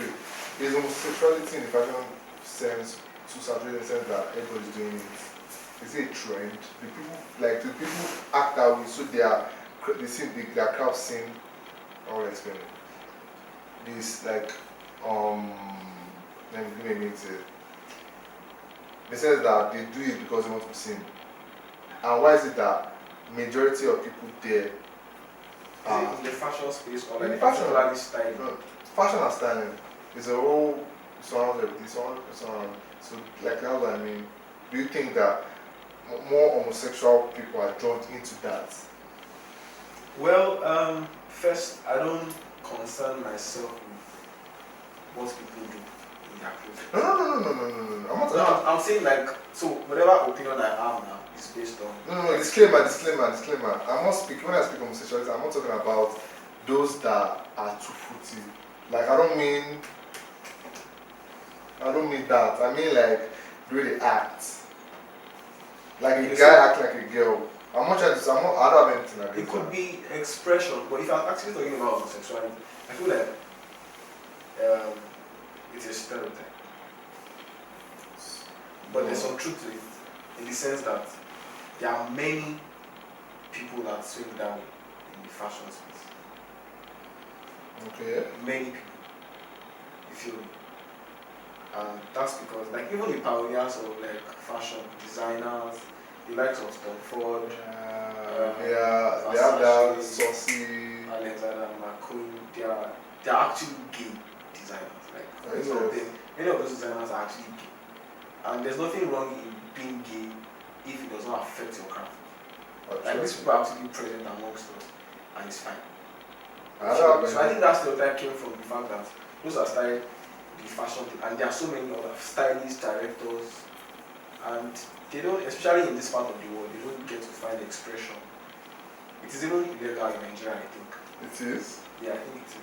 Is homosexuality in the fashion sense too saturated in the sense that everybody's doing it? Is it a trend? Do people act that way so their crowd sing? I will explain it. This let me make it. They say that they do it because they want to sing. And why is it that majority of people there are in the fashion space or like fashion style? No, fashion and styling is a whole surround everything. So like that's what I mean. Do you think that more homosexual people are drawn into that? Well, first, I don't concern myself with what people do in their clothes. No. I'm saying like, so whatever opinion I have now is based on. No. Disclaimer. I'm not speaking when I speak homosexuality. I'm not talking about those that are two-footed. Like I don't mean that. I mean like the way they act. Like a guy act like a girl. I don't have anything like that. It could be expression, but if I'm actually talking about homosexuality, I feel like it's a stereotype. But there's some truth to it, in the sense that there are many people that swing down in the fashion space. Okay. Many people. You feel me? And that's because, like, even the pioneers of like fashion designers, the likes of Tom Ford, they have that saucy. Alexander McQueen, they are actually gay designers. Like, many of those designers are actually gay. And there's nothing wrong in being gay if it does not affect your craft. Like these people are actually present amongst us, and it's fine. So I think that stereotype came from the fact that those are started the fashion thing, and there are so many other stylists, directors, and they don't, especially in this part of the world, they don't get to find expression. It is even illegal in Nigeria, I think. It is? Yeah, I think it is.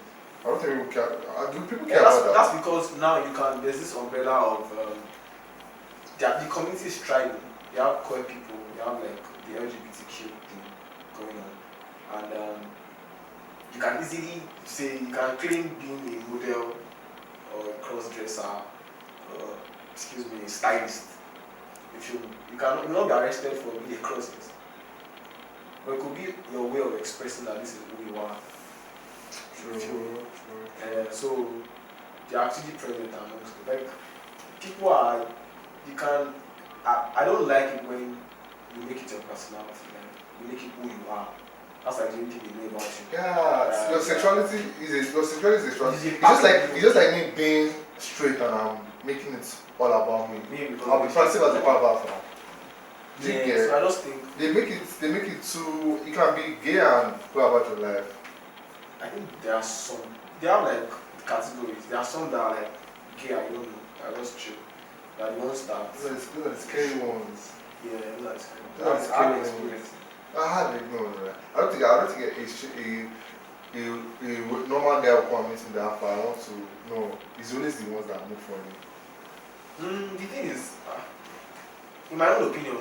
I don't think people care. Do people care about that? That's because now there's this umbrella of the community is thriving. You have queer people, you have like the LGBTQ thing going on, and you can easily say, you can claim being a model or a cross-dresser, a stylist. If you will not be arrested for being a cross-dresser, but it could be your way of expressing that this is who you are. True. So they're actually present amongst you. Like people are, you can. I don't like it when you make it your personality. Like you make it who you are. That's like the only thing they know about you. Yeah, your sexuality is strong. It's just like me being straight and I'm making it all about me. I'll be passive as a power now. Yeah, so I just think they make it too. You can be gay and go about your life. I think they have like categories. There are some that are like gay, I don't know, that are just chill. There are the ones that Those are the scary ones. Yeah, those are the scary ones. Those are the scary ones. I had ignored. I don't think a normal guy will come meeting that far. I want to know. It's always the ones that move funny. The thing is, in my own opinion,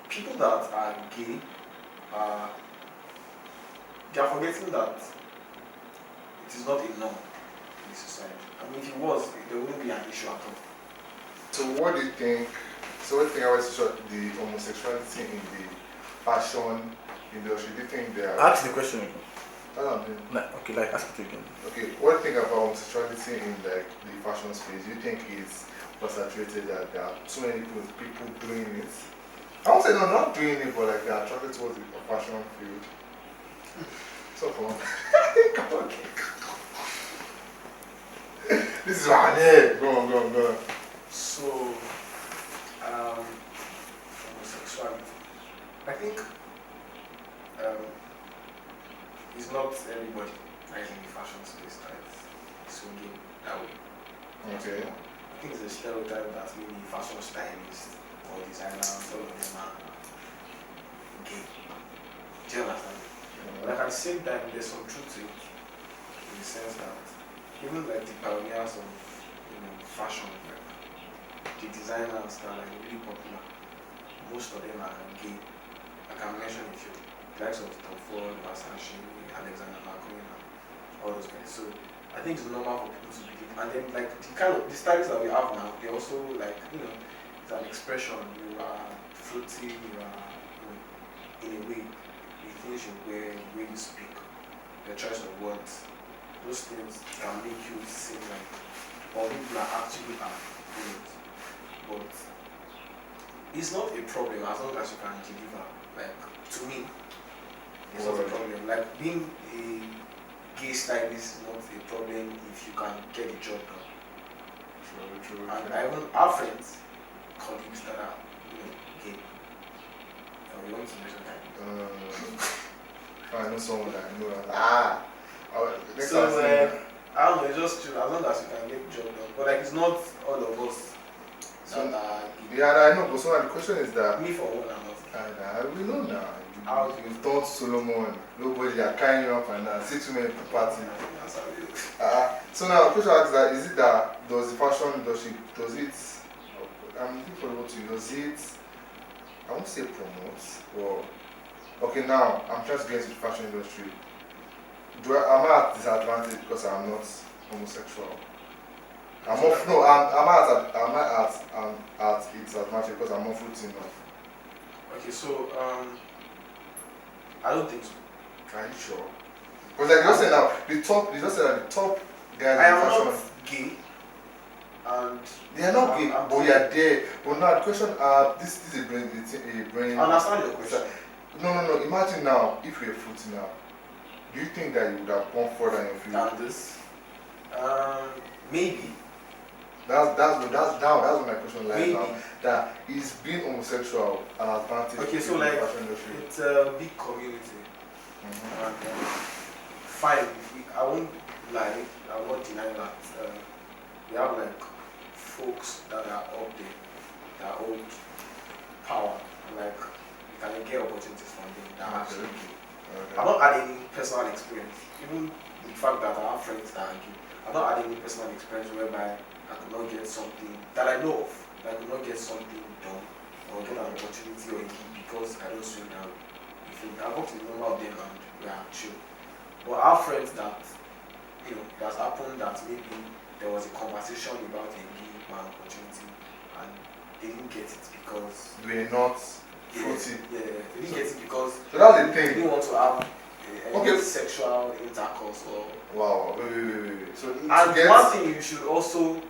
people that are gay, they are forgetting that it is not a norm in the society. I mean, if it was, there wouldn't be an issue at all. So what do you think? So what do you think about the homosexuality in the fashion industry? Do you think they are? Ask the question again. Okay, ask it again. Okay, what do you think about homosexuality in the fashion space? Do you think it's saturated that there are so many people doing it? I won't say no, not doing it, but like they are attracted towards the fashion field. So fun. Come on. This is my head. Go on. So, homosexuality. I think it's not everybody that is in the fashion space that is swinging that way. Okay. I think it's a stereotype that maybe fashion stylists or designers, all of them are gay. Do you understand? But like at the same time, there's some truth to it, in the sense that even like the pioneers of fashion, like the designers that are like really popular, most of them are gay. I can mention a few, the likes of Tom Ford, Versace, Alexander McQueen, and all those guys. So I think it's normal for people to be gay. And then like the stylists that we have now, they also like it's an expression. You are fruity, you are in a way, the things you wear, the way you speak, the choice of words, those things can make you seem like all people are actually are doing it. But it's not a problem as long as you can deliver. Like to me, it's not a problem. Like being a gay stylist is not a problem if you can get the job done. True. And I even have friends, colleagues that are gay. And we want to mention that. I know someone that I know. So I don't know, it's just true as long as you can get the job done. But like it's not all of us that are gay. Yeah, I know. But so the question is that Me for one, I'm not. we know now. How do you You've taught Solomon. Nobody are carrying you up and down. 6 women per party. That's how it is. So now the question is that is it that does the fashion industry I'm looking for what to does it I won't say promote or okay now I'm trying to get into the fashion industry. Am I at disadvantage because I'm not homosexual? I'm at disadvantage because I'm not fruity enough. Okay, so I don't think so. Are you sure? Because like you just said now, the top guys I in am fashion, not gay, and they are not gay, I'm but you are there. But now the question, this is a brain. I understand your question. No. Imagine now if you're fruity now, do you think that you would have gone further in your field? Than this, maybe. That's what my question lies Maybe. now. That is being homosexual an advantage Okay, so in like the fashion industry? it's a big community, and fine. I won't lie. I won't deny that we have like folks that are up there, that hold power, and like you can get opportunities from them that are actually gay. Okay. I've not had any personal experience, even the fact that I have friends that are gay. I've not had any personal experience whereby I could not get something that I know of, that I could not get something done or get an opportunity or a gig because I don't swing down. I worked with a number of them and we are chill. But I have friends that, that's happened that maybe there was a conversation about a gig opportunity and they didn't get it because We're not fruity. Yeah, they didn't get it because So that's the they thing. didn't want to have Okay. sexual intercourse or. Wow, wait. So And to get one thing you should also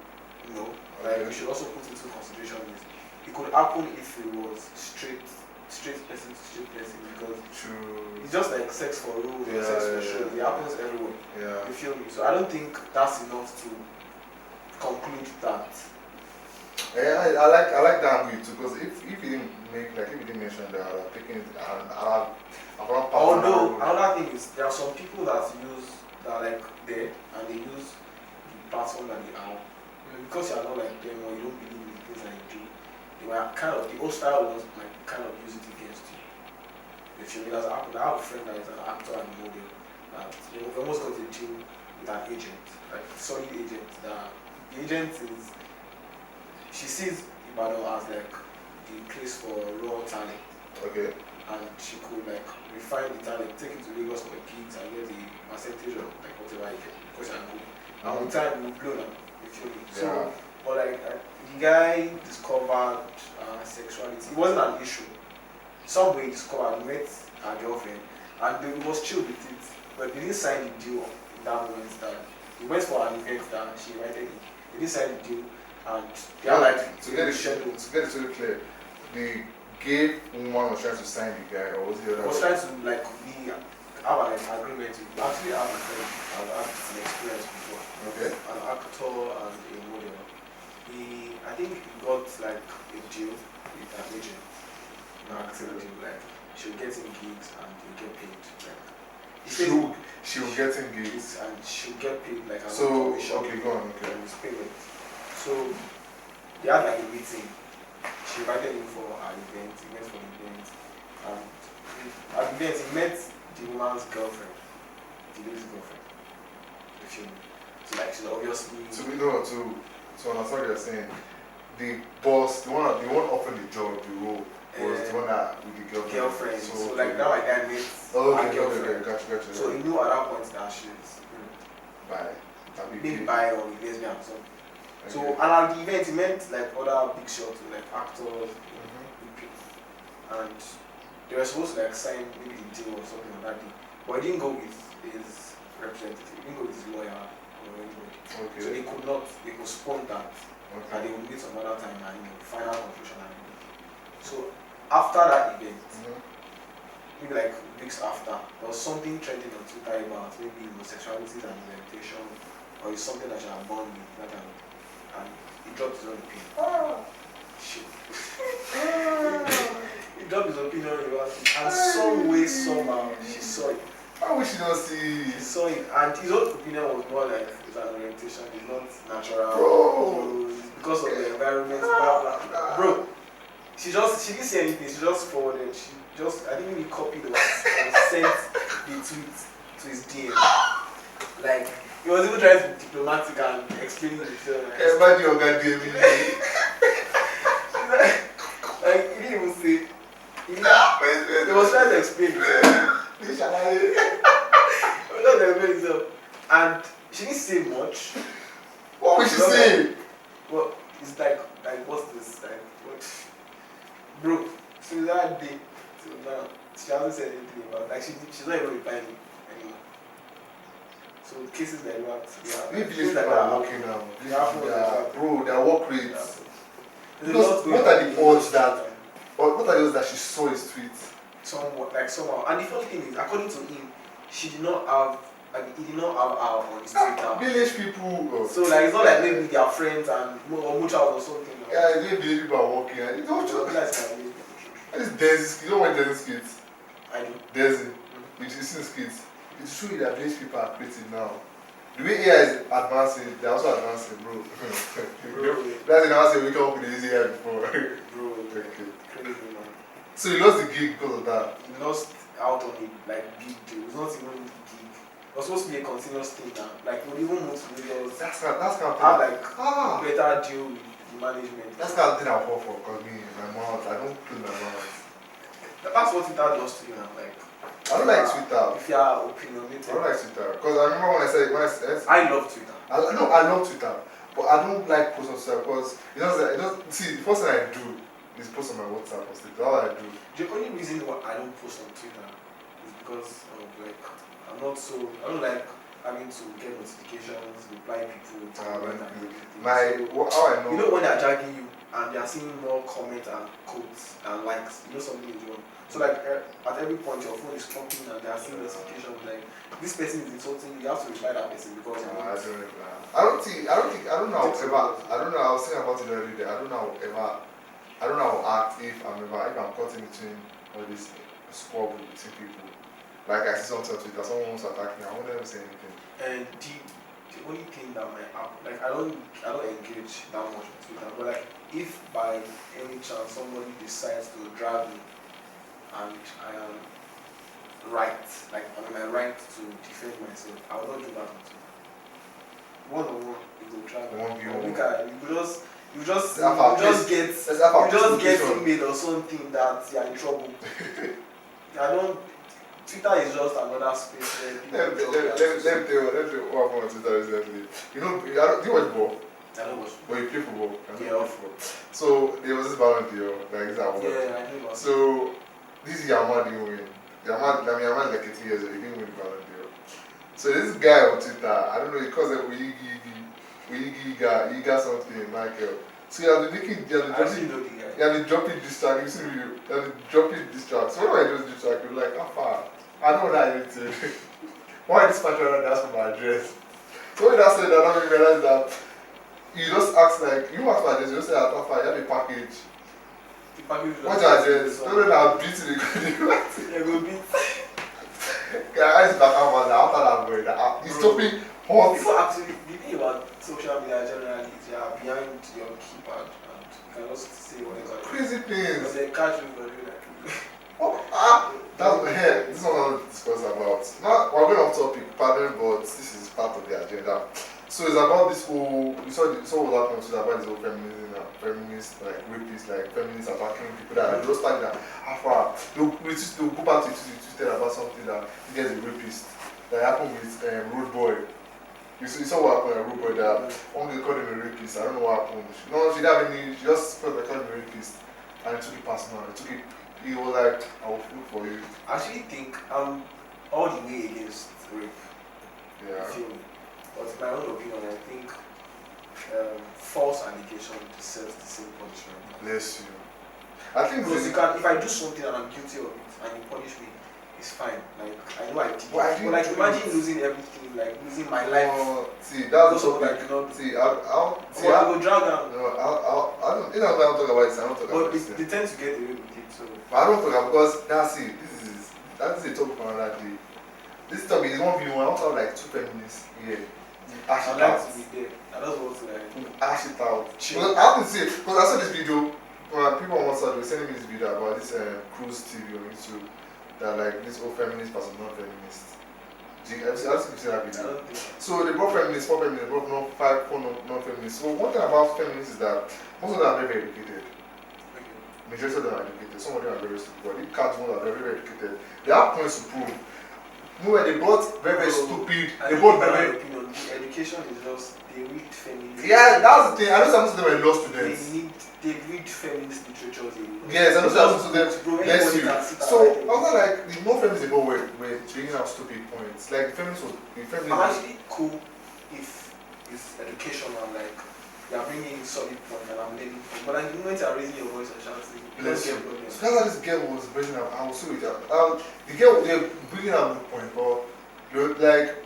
know, like Okay. you should also put into consideration is it could happen if it was straight person to straight person because true. it's just like sex for rules or sex for shows. It happens everywhere. Yeah. You feel me? So I don't think that's enough to conclude that. Yeah, I like that angle too because if you didn't mention that I would have taken it and I have Although another thing is there are some people that are like there and they use the platform that they have. Because you are not like them or you don't believe in the things that you do, they were kind of the hostile ones might kind of use it against you. If you realize I have a friend that is an actor and model that they almost got a deal with an agent, like a solid agent that the agent is she sees Ibadan as like the place for raw talent. Okay. And she could like refine the talent, take it to Lagos for gigs and get the percentage of like whatever you get because I'm good. And with time we blow them, you feel me? So, Yeah. but like the guy discovered sexuality. It wasn't an issue. Somewhere he discovered, met her girlfriend, and they was chill with it. But they didn't sign the deal in that moment. That he went for an event that she invited him. They didn't sign the deal, and they are like to get it totally clear, the gay woman was trying to sign the guy, or was the other? Was trying to like have an agreement with. Actually, I've had an experience before. Okay. An actor and a model. I think he got like a deal with an agent. Marketing deal, like she'll get him gigs and he'll get paid. Like she'll get him gigs and she'll get paid like a so commission okay go on okay on his payment. So they had like a meeting. She invited him for an event. He went for the event, and at the event he met the woman's girlfriend, the lady's girlfriend. The film. So like she's obviously to understand what you're saying, the boss, the one offering the job, the role, was the one that with the girlfriend. So like now my guy met her girlfriend. Gotcha. So he knew at that point that she's maybe bi or lesbian or something. Okay. So and at the event he met like other big shots like actors, people, and they were supposed to like sign maybe the deal or something on that day. But he didn't go with his representative, he didn't go with his lawyer or anybody. Okay. So they could postpone that. Okay. And they would meet some other time and final conclusion and so after that event, maybe like weeks after, there was something trending on Twitter about maybe homosexuality and orientation, or it's something that you are born with, that and he dropped his own opinion. Shit. He dropped his opinion about it, and some way, somehow, she saw it. I wish you don't see. She saw it, and his own opinion was more like it's an orientation, it's not natural. Bro. Because of the environment, blah blah blah. Bro. She didn't say anything, she just forwarded, I think maybe copied or sent the tweet to his DM. Like, he was even trying to be diplomatic and explaining himself. Imagine your guy DM me. Like, he didn't even say, he was trying to explain himself. He was trying to explain himself. And she didn't say much. What would she say? Well, it's like, what's this? Like, what? Bro, since that day till now, she hasn't said anything about it. Like she's not even replying anymore. So cases like that, these people are working now. Bro, their work rates. Because what are the odds that she saw his tweet? Somehow. And the funny thing is, according to him, he did not have her on his Twitter. Village people. So like it's not like maybe they are friends and or mutuals or something. Yeah, village people are working. You don't just. This Desi, you don't want Desi skits. I do. Desi, you see skits. It's true that village people are creative now. The way AI is advancing, they're also advancing, bro. That's in our say we come up with this AI before. Bro, okay. Crazy man. So you lost the gig because of that? He lost out on it, like big deal. It was not even a gig. It was supposed to be a continuous thing now. Like we even move to videos. That's kind of have like better deal with the management. That's kind of thing I fall for because me, my mouth, I don't clean my mouth. That's what Twitter does to you now. Like I don't like Twitter. If you are opinionated. I don't like Twitter because I remember when I said I love Twitter. I love Twitter, but I don't like post on Twitter because see the first thing I do is post on my WhatsApp or stuff. That's all I do. The only reason why I don't post on Twitter is because of like I don't like having to get notifications, reply people. How I know. You know when they are dragging you and they are seeing more comments and quotes and likes, you know something is wrong. So like at every point your phone is clocking and they are seeing notifications like this person is insulting you, you have to reply that person because I don't know. I was thinking about it the other day. I don't know how to act if I'm caught in between all this squabble between people. Like I see something on Twitter, someone wants to attack me, I won't ever say anything. And the only thing that might happen, like I don't engage that much on Twitter, but like if by any chance somebody decides to drag me and I am right, like on my right to defend myself, I will not do that on Twitter. One-on-one, you will drag me. You just get email or something that you are in trouble. Twitter is just another space where people let me tell you what happened on Twitter recently. Do you watch ball? I don't watch ball. But you play football? Yeah. So there was this Ballon d'Or, like this award. Yeah, I know. So this Yamal didn't win. Yamal is like 18 years old, he didn't win the Ballon d'Or. So this guy on Twitter, I don't know, he calls it Yiga something, Michael. So you have been dropping this track, you see the video, you have been dropping this track. So when I just this track, you're like, how far? I know that anything. Why this particular that's for my address? So when I said that, I realized that You just ask like, you ask for this, you just say, I have a package. The package. What are this? No, I'll beat you. Yeah, go beat. Guys, back out after that word. It's stopping hot. Before actually, the thing about social media generally is you are behind your keypad and you can just say whatever. Crazy things. Because they catch you for doing like. That's this is what I want to discuss about. Now we're going off topic, pardon, but this is part of the agenda. So it's about this whole. You saw what happened to about this whole feminist like rapists, like feminists attacking people that just like that. After they'll go back to Twitter about something that he gets a rapist that happened with Road Boy. You saw what happened with Road Boy that one girl called him a rapist. I don't know what happened. No, she didn't have any. She just felt like called him a rapist, and he took it personal. He was like, I will look for you. I actually think I'm all the way against rape. Yeah. Feel me. But in my own opinion, I think false allegation deserves the same punishment. Bless you. I think because you can, if I do something and I'm guilty of it and you punish me, it's fine. Like I know I did. But like imagine losing everything, like losing my life. See, that's also what like you know. See, I'll go drag down. No, I don't. You know, I don't talk about this. I don't talk about this. But they tend to get away with it. So. But I don't talk about because that's it. That is a topic for another day. This topic is one video. I want to have like two feminists here. Ash it out. To be there. I just want to like. Ash it out. Because I have to say, because I saw this video. People on WhatsApp they were sending me this video about this cruise TV on YouTube. That like this old feminist versus non-feminist. I've seen that video. So they brought feminists, 4 feminists, they brought four non-feminists. So one thing about feminists is that most of them are very, very educated. Majority of them are educated. Some of them are very stupid. But these cats ones are very, very educated. They have points to prove. When they brought very, very stupid, they brought very, very. Education is just they read feminist. Yeah, that's the thing. I know some of them are law students. They read feminist literature. Yes, I know some of them. Bless you. So I was like, the more feminists they go were bringing out stupid points. Like feminists was. I'm actually cool if it's educational, like you're bringing solid point and I'm learning. But like the moment you're raising your voice and shouting, you don't get problems. So that's how this girl was bringing up. I was so with her. The girl they're bringing out good point, but like.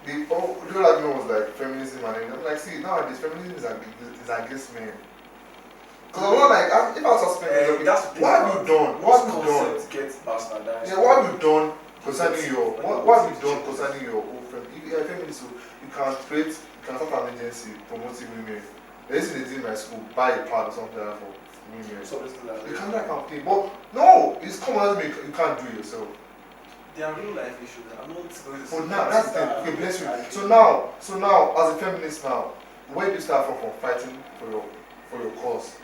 The whole argument was like feminism and I'm like, see, nowadays feminism is against men. Because I'm not like, if I was suspecting, what have you done? What have you done? Yeah, what have you done concerning your, what have you done concerning your own family? If you're a feminist, you can start an agency promoting women. There's a in my school, buy a pad or something like that for women. You can do that kind of thing. But no, it's common as you can't do it yourself. They are real life issues. I'm not going to. But now that's the thing. Okay, bless you. So now, as a feminist now, where do you start from fighting for your cause?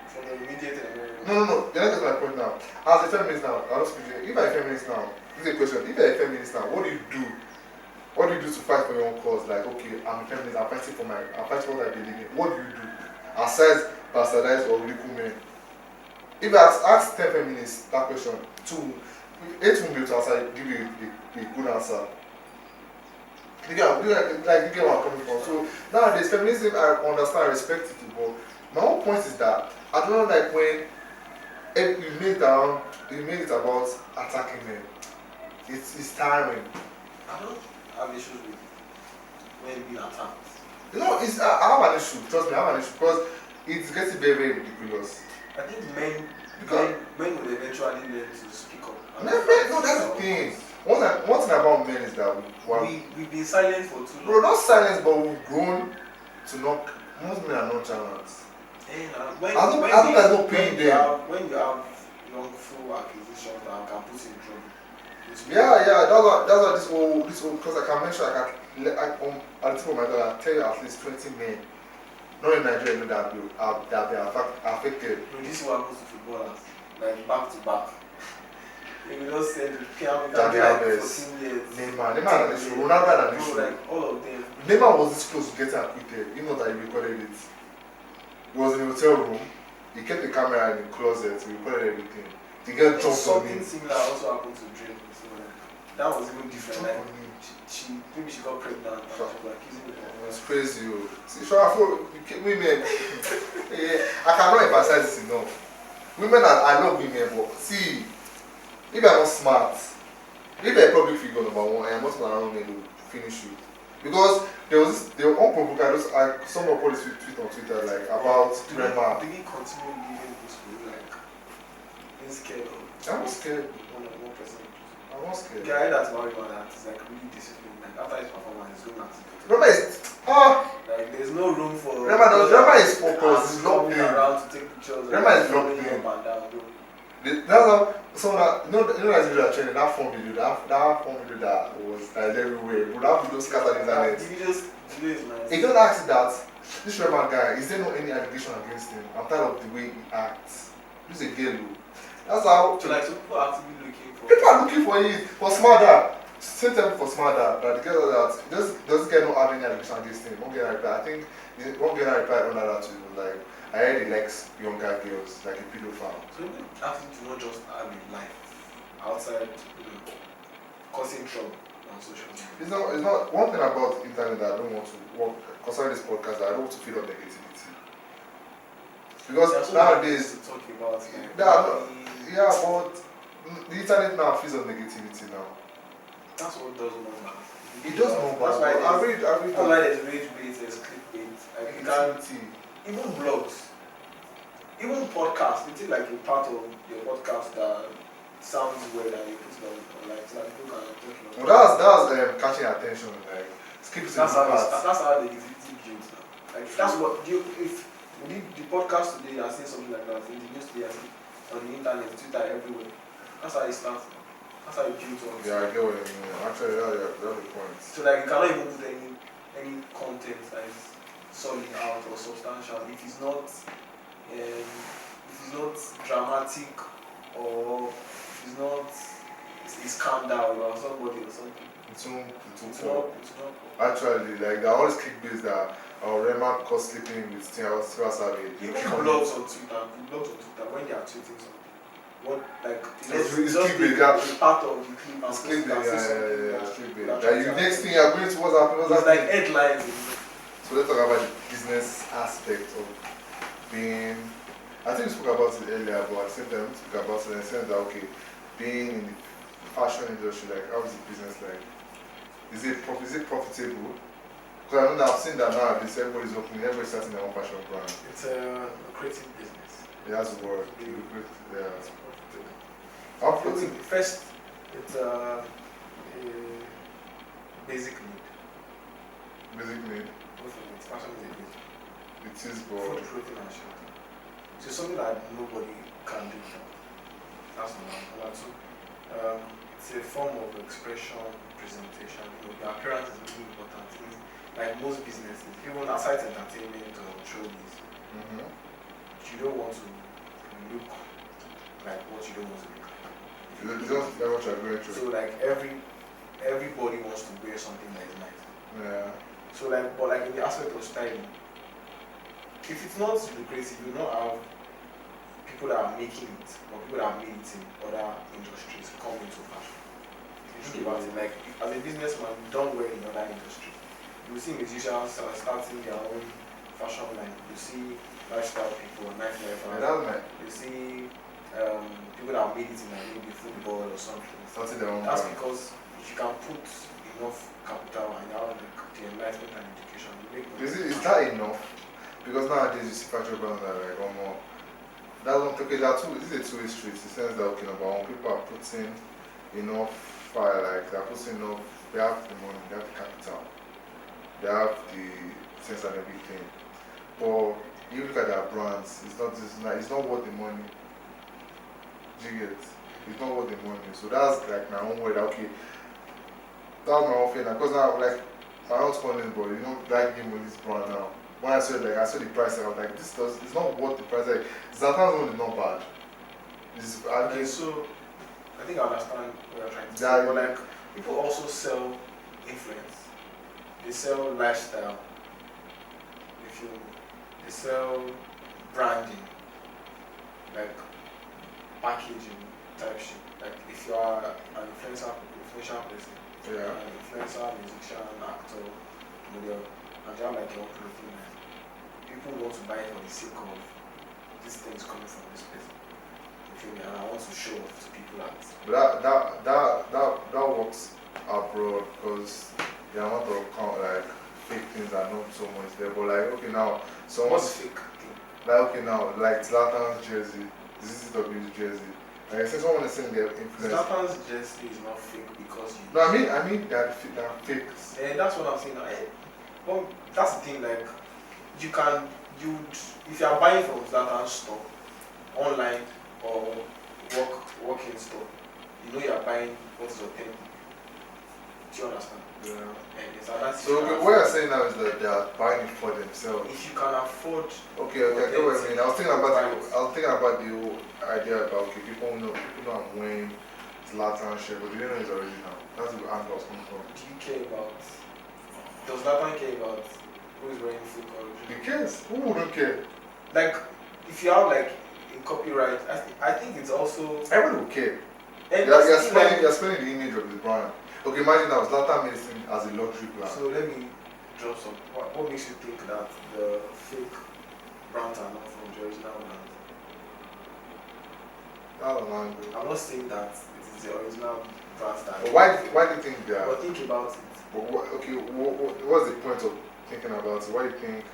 From the immediate. No. That's my point now. As a feminist now, I'll speak to you. If you're a feminist now, this is a question. If you're a feminist now, what do you do? What do you do to fight for your own cause? Like, okay, I'm a feminist. I'm fighting for what I believe in. What do you do? Aside bastardize or ridicule men. If I ask 10 feminists that question, 8 won't be able to answer, give you a good answer. You get where I'm coming from. So nowadays, feminism, I understand, I respect it, but my whole point is that I don't know, like when you make it about attacking men. It's tiring. I don't have issues with men being attacked. You know, I have an issue. Trust me, I have an issue because it's getting very, very ridiculous. I think men will eventually learn to speak up. No, that's the thing. One thing about men is that we've been silent for too long. Bro, not silence, but we've grown to not. Most men are nonchalant. I think there's no pain there. When you have wrongful accusations that can put you in trouble. Yeah, that's why this whole because I can mention at the tip of my tongue, I'll tell you at least 20 men, not in Nigeria, that they are affected. Bro, this is what happens to footballers, like back to back. They will just say Neymar like 14 years. Neymar had an issue. Ronaldo had an issue. Like all of them. Neymar was this close to getting acquitted, even though that he recorded it. He was in a hotel room. He kept the camera in the closet. He recorded everything. The girl jumped on him. Something similar also happened to Drake. So that was even different. Like maybe she got pregnant and she was like kissing her. It's crazy. See, so I feel women. I cannot emphasize this enough. Women, I love women, but see. If you're not smart, if you're a public figure number one, and most of around men will finish you. Because there was unprovoked. Someone put this tweet on Twitter like about Rema. Did he continue living this way? Like, being scared of? I'm not scared. One person. I'm not scared. Yeah, I heard that about Rema that is like really disciplined. Like after his performance, he's going at it. Rema is like there's no room for. Rema is focused. He's locked in. Around to take pictures. Rema is locked in. Up and down, bro. That's how someone that that video training that phone video that was like everywhere. But that video scattered the internet. Videos, man. He just asked that this Rema guy, is there no any allegation against him? I'm tired of the way he acts. He's a girl. That's how. So like some people are actively looking for. People are looking for it for smarter. Same time for smarter. That the girl that does get no have any allegation against him. One girl replied. I think one girl replied under that too. Like I heard he likes younger girls, like a pedophile. So you asking to not just have a life outside, causing trouble on social media. It's not one thing about internet that I don't want to work concerning this podcast that I don't want to feed on negativity. Because nowadays talking about but the internet now feeds on negativity now. That's what does more now. It does more That's why I read there's rage bait, there's clickbait, like you can even blogs, even podcasts, it's like a part of your podcast that sounds weird and you put it online so that people can talk about. Well, that's catching attention, like skip it. That's how the negativity builds now. Like that's what if we did the podcast today and saying something like that in the news today on the internet, Twitter, everywhere. That's how it starts. That's how it builds up. Yeah, I get what you mean. Actually, that's the point. So like you cannot even put any content that is solid out or substantial if it's not dramatic or if it's not it's scandal or somebody or something. It's not. Actually, like there are always clickbaits that Rema caught sleeping with Still Savage. Even blogs on Twitter when they are tweeting something. What like it's the part of the clip and it's clickbait, it's clickbait. Like you next thing you're going to what's happening. It's like headlines. So let's talk about the business aspect of being. I think we spoke about it earlier, but at the same time we spoke about it in the sense that okay, being in the fashion industry, like how is the business like? Is it profitable? Because I know that I've seen that nowadays everybody's opening, everybody's starting their own fashion brand. It's a creative business. Yeah, that's the word. Yeah. First, it's a basic need. Basic need. Fashion is a basic. It is, but food, protein, and shelter. So something that nobody can do. That's number two. It's a form of expression, presentation. The appearance is really important. Like most businesses, even aside entertainment or showbiz, you don't want to look like what you don't want to look like. It's just what you're going through. So like everybody wants to wear something that is nice. Yeah. So like, but like in the aspect of styling, if it's not lucrative, you don't have people that are making it or people that are made it in other industries come into fashion. If you think about it, like as a businessman, you don't wear in other industries. You see musicians starting their own fashion line. You see lifestyle people, nightlife. You see people that made it in like maybe football or something. Starting their own That's brand. because if you can put enough capital and you have the enlightenment and education, you make money. Is that enough? Because nowadays you see fashion brands that are like more. That's one okay, this is a two-way street in the sense that okay, number one, people are putting enough fire, like they're putting enough, they have the money, they have the capital, they have the sense and everything. But you look at their brands, it's not worth the money. Do you get it? It's not worth the money. So that's like my own way that okay, that's my own feeling. Because now like my own spending, but you know, like game with this brand now. When I saw the price, I was like, it's not worth the price. Like Zatan is not bad. Okay, so I think I understand what you're trying to say. But like people also sell influence. They sell lifestyle. They sell branding, like packaging type shit. Like if you are an influential person, an influencer, musician, actor, model, and you have like your own clothing line, people want to buy it for the sake of this thing is coming from this person. You feel me? And I want to show off to people that. But that works abroad because the amount of like fake things are not so much there. But like okay now, someone's What's fake thing? like okay now, like Zlatan's jersey, the CCW's jersey. Like I said, someone is saying their influence. Zlatan's jersey is not fake because you. No, I mean they're fakes. And that's what I'm saying. Well, that's the thing. Like, if you are buying from Zlatan's store, online or walk-in store, you know you are buying what is authentic. Do you understand? Yeah. And so what you're saying now is that they are buying it for themselves. If you can afford. Okay, I get what I mean. I was thinking about the whole idea about okay, people know I'm wearing Zlatan shirt, but they don't know it's original. That's the angle I was coming from. Do you care about? Does Zlatan care about who is wearing fake original? He cares. Who wouldn't care? Like, if you have like a copyright, I think it's also. Everyone will care. And you're spending the image of the brand. Okay, imagine now Zlatan medicine as a luxury brand. So let me drop some. What makes you think that the fake brands are not from the original brand? I don't know. I'm not saying that it is the original brands that. But why do you think they are? But think about it. But what's the point of thinking about it? Why do you think?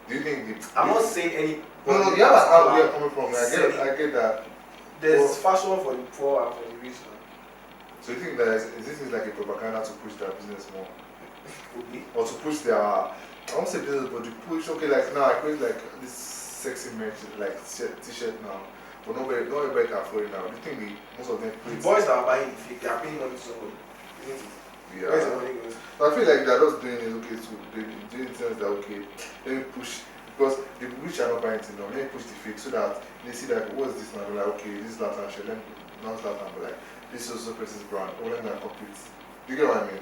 Do you think the? I'm not saying any. No, you have an angle you're coming from. I get that. There's fashion for the poor and for the rich now. So you think that this is like a propaganda to push their business more? Could be. Or to push their, I won't say business, but to push, okay, like now I create like this sexy merch, like t-shirt now, but nobody can afford it now. Do you think most of them The boys that are buying the fake, they are paying money to somebody, isn't it? yeah. Where is the money going? So I feel like they're just doing it, okay, so they doing the sense that, okay, let me push, because the rich are not buying it now, let me push the fake so that they see that, what's this now? They're like, okay, this is Zlatan shirt, let me, not Zlatan, but like, this is also person's brand, or let me compete. Do you get what I mean?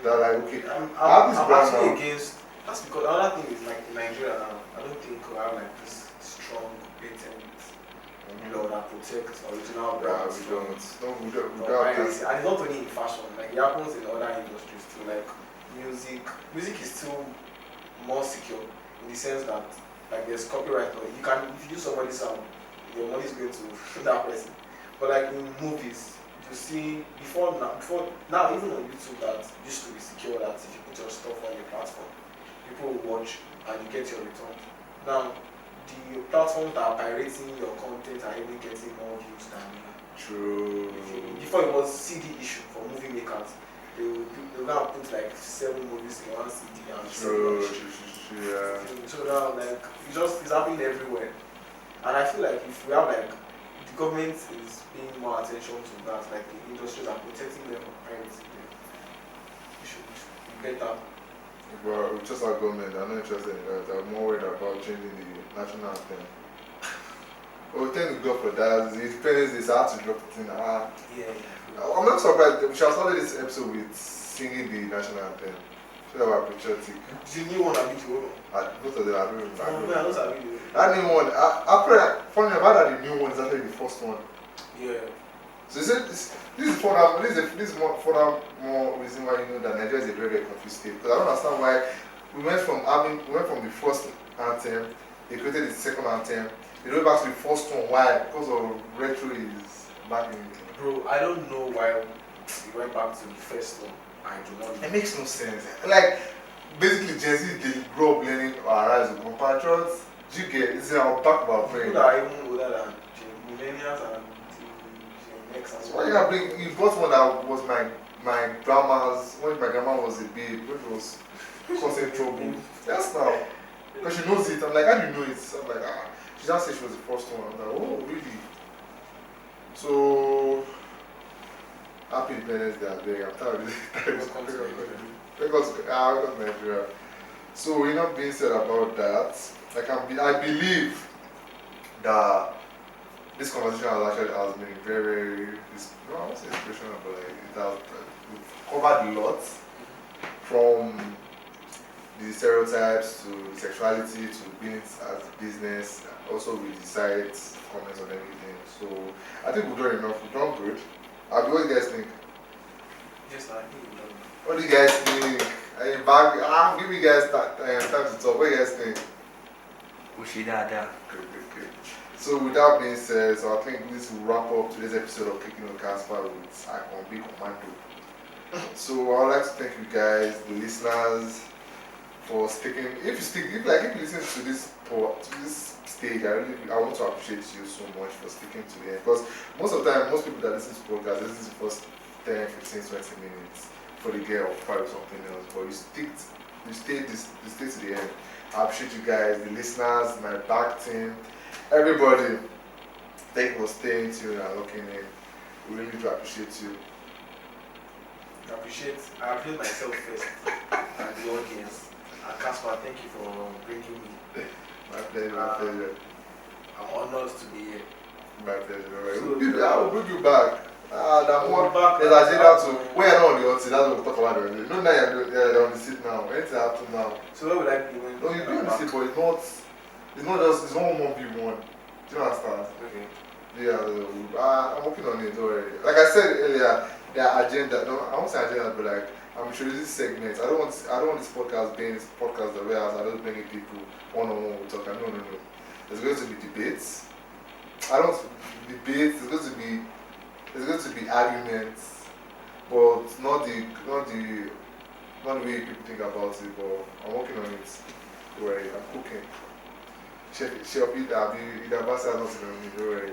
They're like, okay, I'm now. actually against. That's because another thing is like in Nigeria now. I don't think we have like this strong patent law that protects original brands. We don't. And it's not only in fashion. Like it happens in other industries too. Like music. Music is still more secure in the sense that like there's copyright law. You can if you use somebody's sound, your money is going to that person. But like in movies. You see before now even on YouTube that used to be secure that if you put your stuff on your platform, people will watch and you get your return. Now the platforms that are pirating your content are even getting more views than you. True. Before it was CD issue for movie makers. They will now put like 7 movies in one CD and True. Yeah. So now like it's happening everywhere. And I feel like if we have like the government is paying more attention to that, like the industries are protecting them from piracy, we should be better. But with just our government, I'm not interested in that. I'm more worried about changing the national anthem. Well, thank God for that. The Independence Day, so I had to drop it in. I'm not surprised. We shall start this episode with singing the national anthem. So that we're patriotic. The new one, I mean, the old one. Both of them are doing it. That new one, funny enough, that the new one is actually the first one. Yeah. So this is further more reason why you know that Nigeria is a very, very confused state. Because I don't understand why we went from the first anthem, they created the second anthem, they went back to the first one. Why? Because of retro is back in. Bro, I don't know why we went back to the first one. I do not know. It makes no sense. Like basically Gen Z they grow up learning our rise of compatriots. You get it's our back of our brain. People that are even older than millennials and Gen X as well. Why you not bring you brought one that was my grandma's when my grandma was a babe, which was causing trouble. Yes now. Because she knows it. I'm like, how do you know it? I'm like, she just said she was the first one. I'm like, oh really? So happy Independence Day, I'm very tired of it. Because Nigeria. So enough being said about that. I believe that this conversation has been very I won't say inspirational, but like we've covered a lot from the stereotypes to sexuality to being it as a business. Also we decide comments on everything. So I think we've done enough. We've done good. What do you guys think? Yes, I think we've done. What do you guys think? Give you guys time to talk. What do you guys think? Good. So with that being said, so I think this will wrap up today's episode of Kickin It with Kaspar with Akanbi Commando. So I would like to thank you guys, the listeners, for sticking. If you listen to this stage, I want to appreciate you so much for sticking to the end. Because most of the time, most people that listen to podcasts, this is the first 10, 15, 20 minutes for the girl or probably something else. But you stay to the end. I appreciate you guys, the listeners, my back team, everybody. Thank you for staying tuned and looking in. We really do appreciate you. I appreciate myself first and the audience. And Kaspar, thank you for bringing me. My pleasure. I'm honored to be here. My pleasure. So, I will bring you back. That one. back. There's agenda to. When you're not on the hot seat, that's what we'll talk about. No, now you're on the seat now. Anything happen now. So where would I be when? No, you're doing the seat, but it's not just. It's not one v one. Do you understand? Okay. Yeah, I'm working on it already. Like I said earlier, their agenda. No, I won't say agenda, but like I'm introducing segments. I don't want this podcast being this podcast the way I don't bring people one on one. We talk. No. There's going to be debates. Debates. There's going to be arguments, but not the way people think about it. But I'm working on it. Don't worry, I'm cooking. Chef, I'll be the ambassador, nothing on me. Don't worry.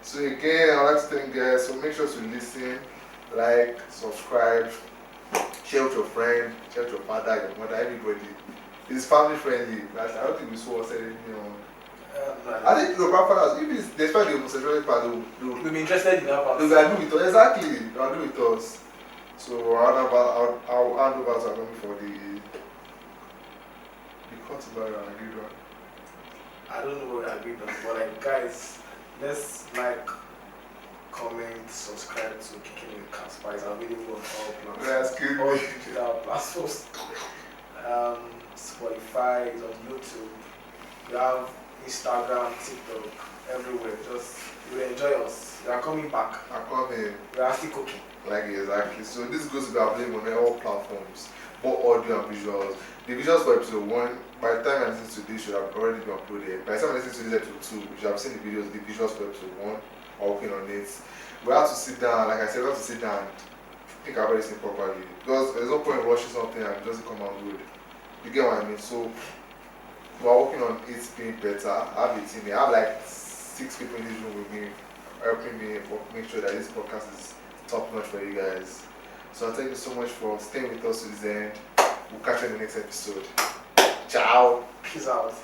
So again, I'd like to thank you guys. So make sure to listen, like, subscribe, share with your friend, share with your father, your mother, everybody. It's family friendly. I don't think we saw anything on. I think your grandfathers, if it's despite the homosexuality part, they'll be interested in that part. They'll agree with us. Exactly, they'll agree with us. So I'll hand over to Akanbi for the cut about and agree on. I don't know what I agreed on, but like guys, let's like, comment, subscribe to Kickin It Kaspar. It's available on all platforms. All digital platforms. Spotify, is on YouTube. We have Instagram, TikTok, everywhere. Just you will enjoy us. We are coming back. I'm coming. We are still cooking. Like exactly. So this goes to be available on all platforms, both audio and visuals. The visuals for episode 1, by the time I listen to this, should have already been uploaded. By the time I listen to this episode 2, you should have seen the visuals for episode 1, or working on it. We have to sit down, like I said, we have to sit down and think about this thing properly. Because there's no point in rushing something and just come out good. You get what I mean? So we are working on it being better. I have a team here. I have like 6 people in this room with me, helping me make sure that this podcast is top notch for you guys. So thank you so much for staying with us to the end. We'll catch you in the next episode. Ciao. Peace out.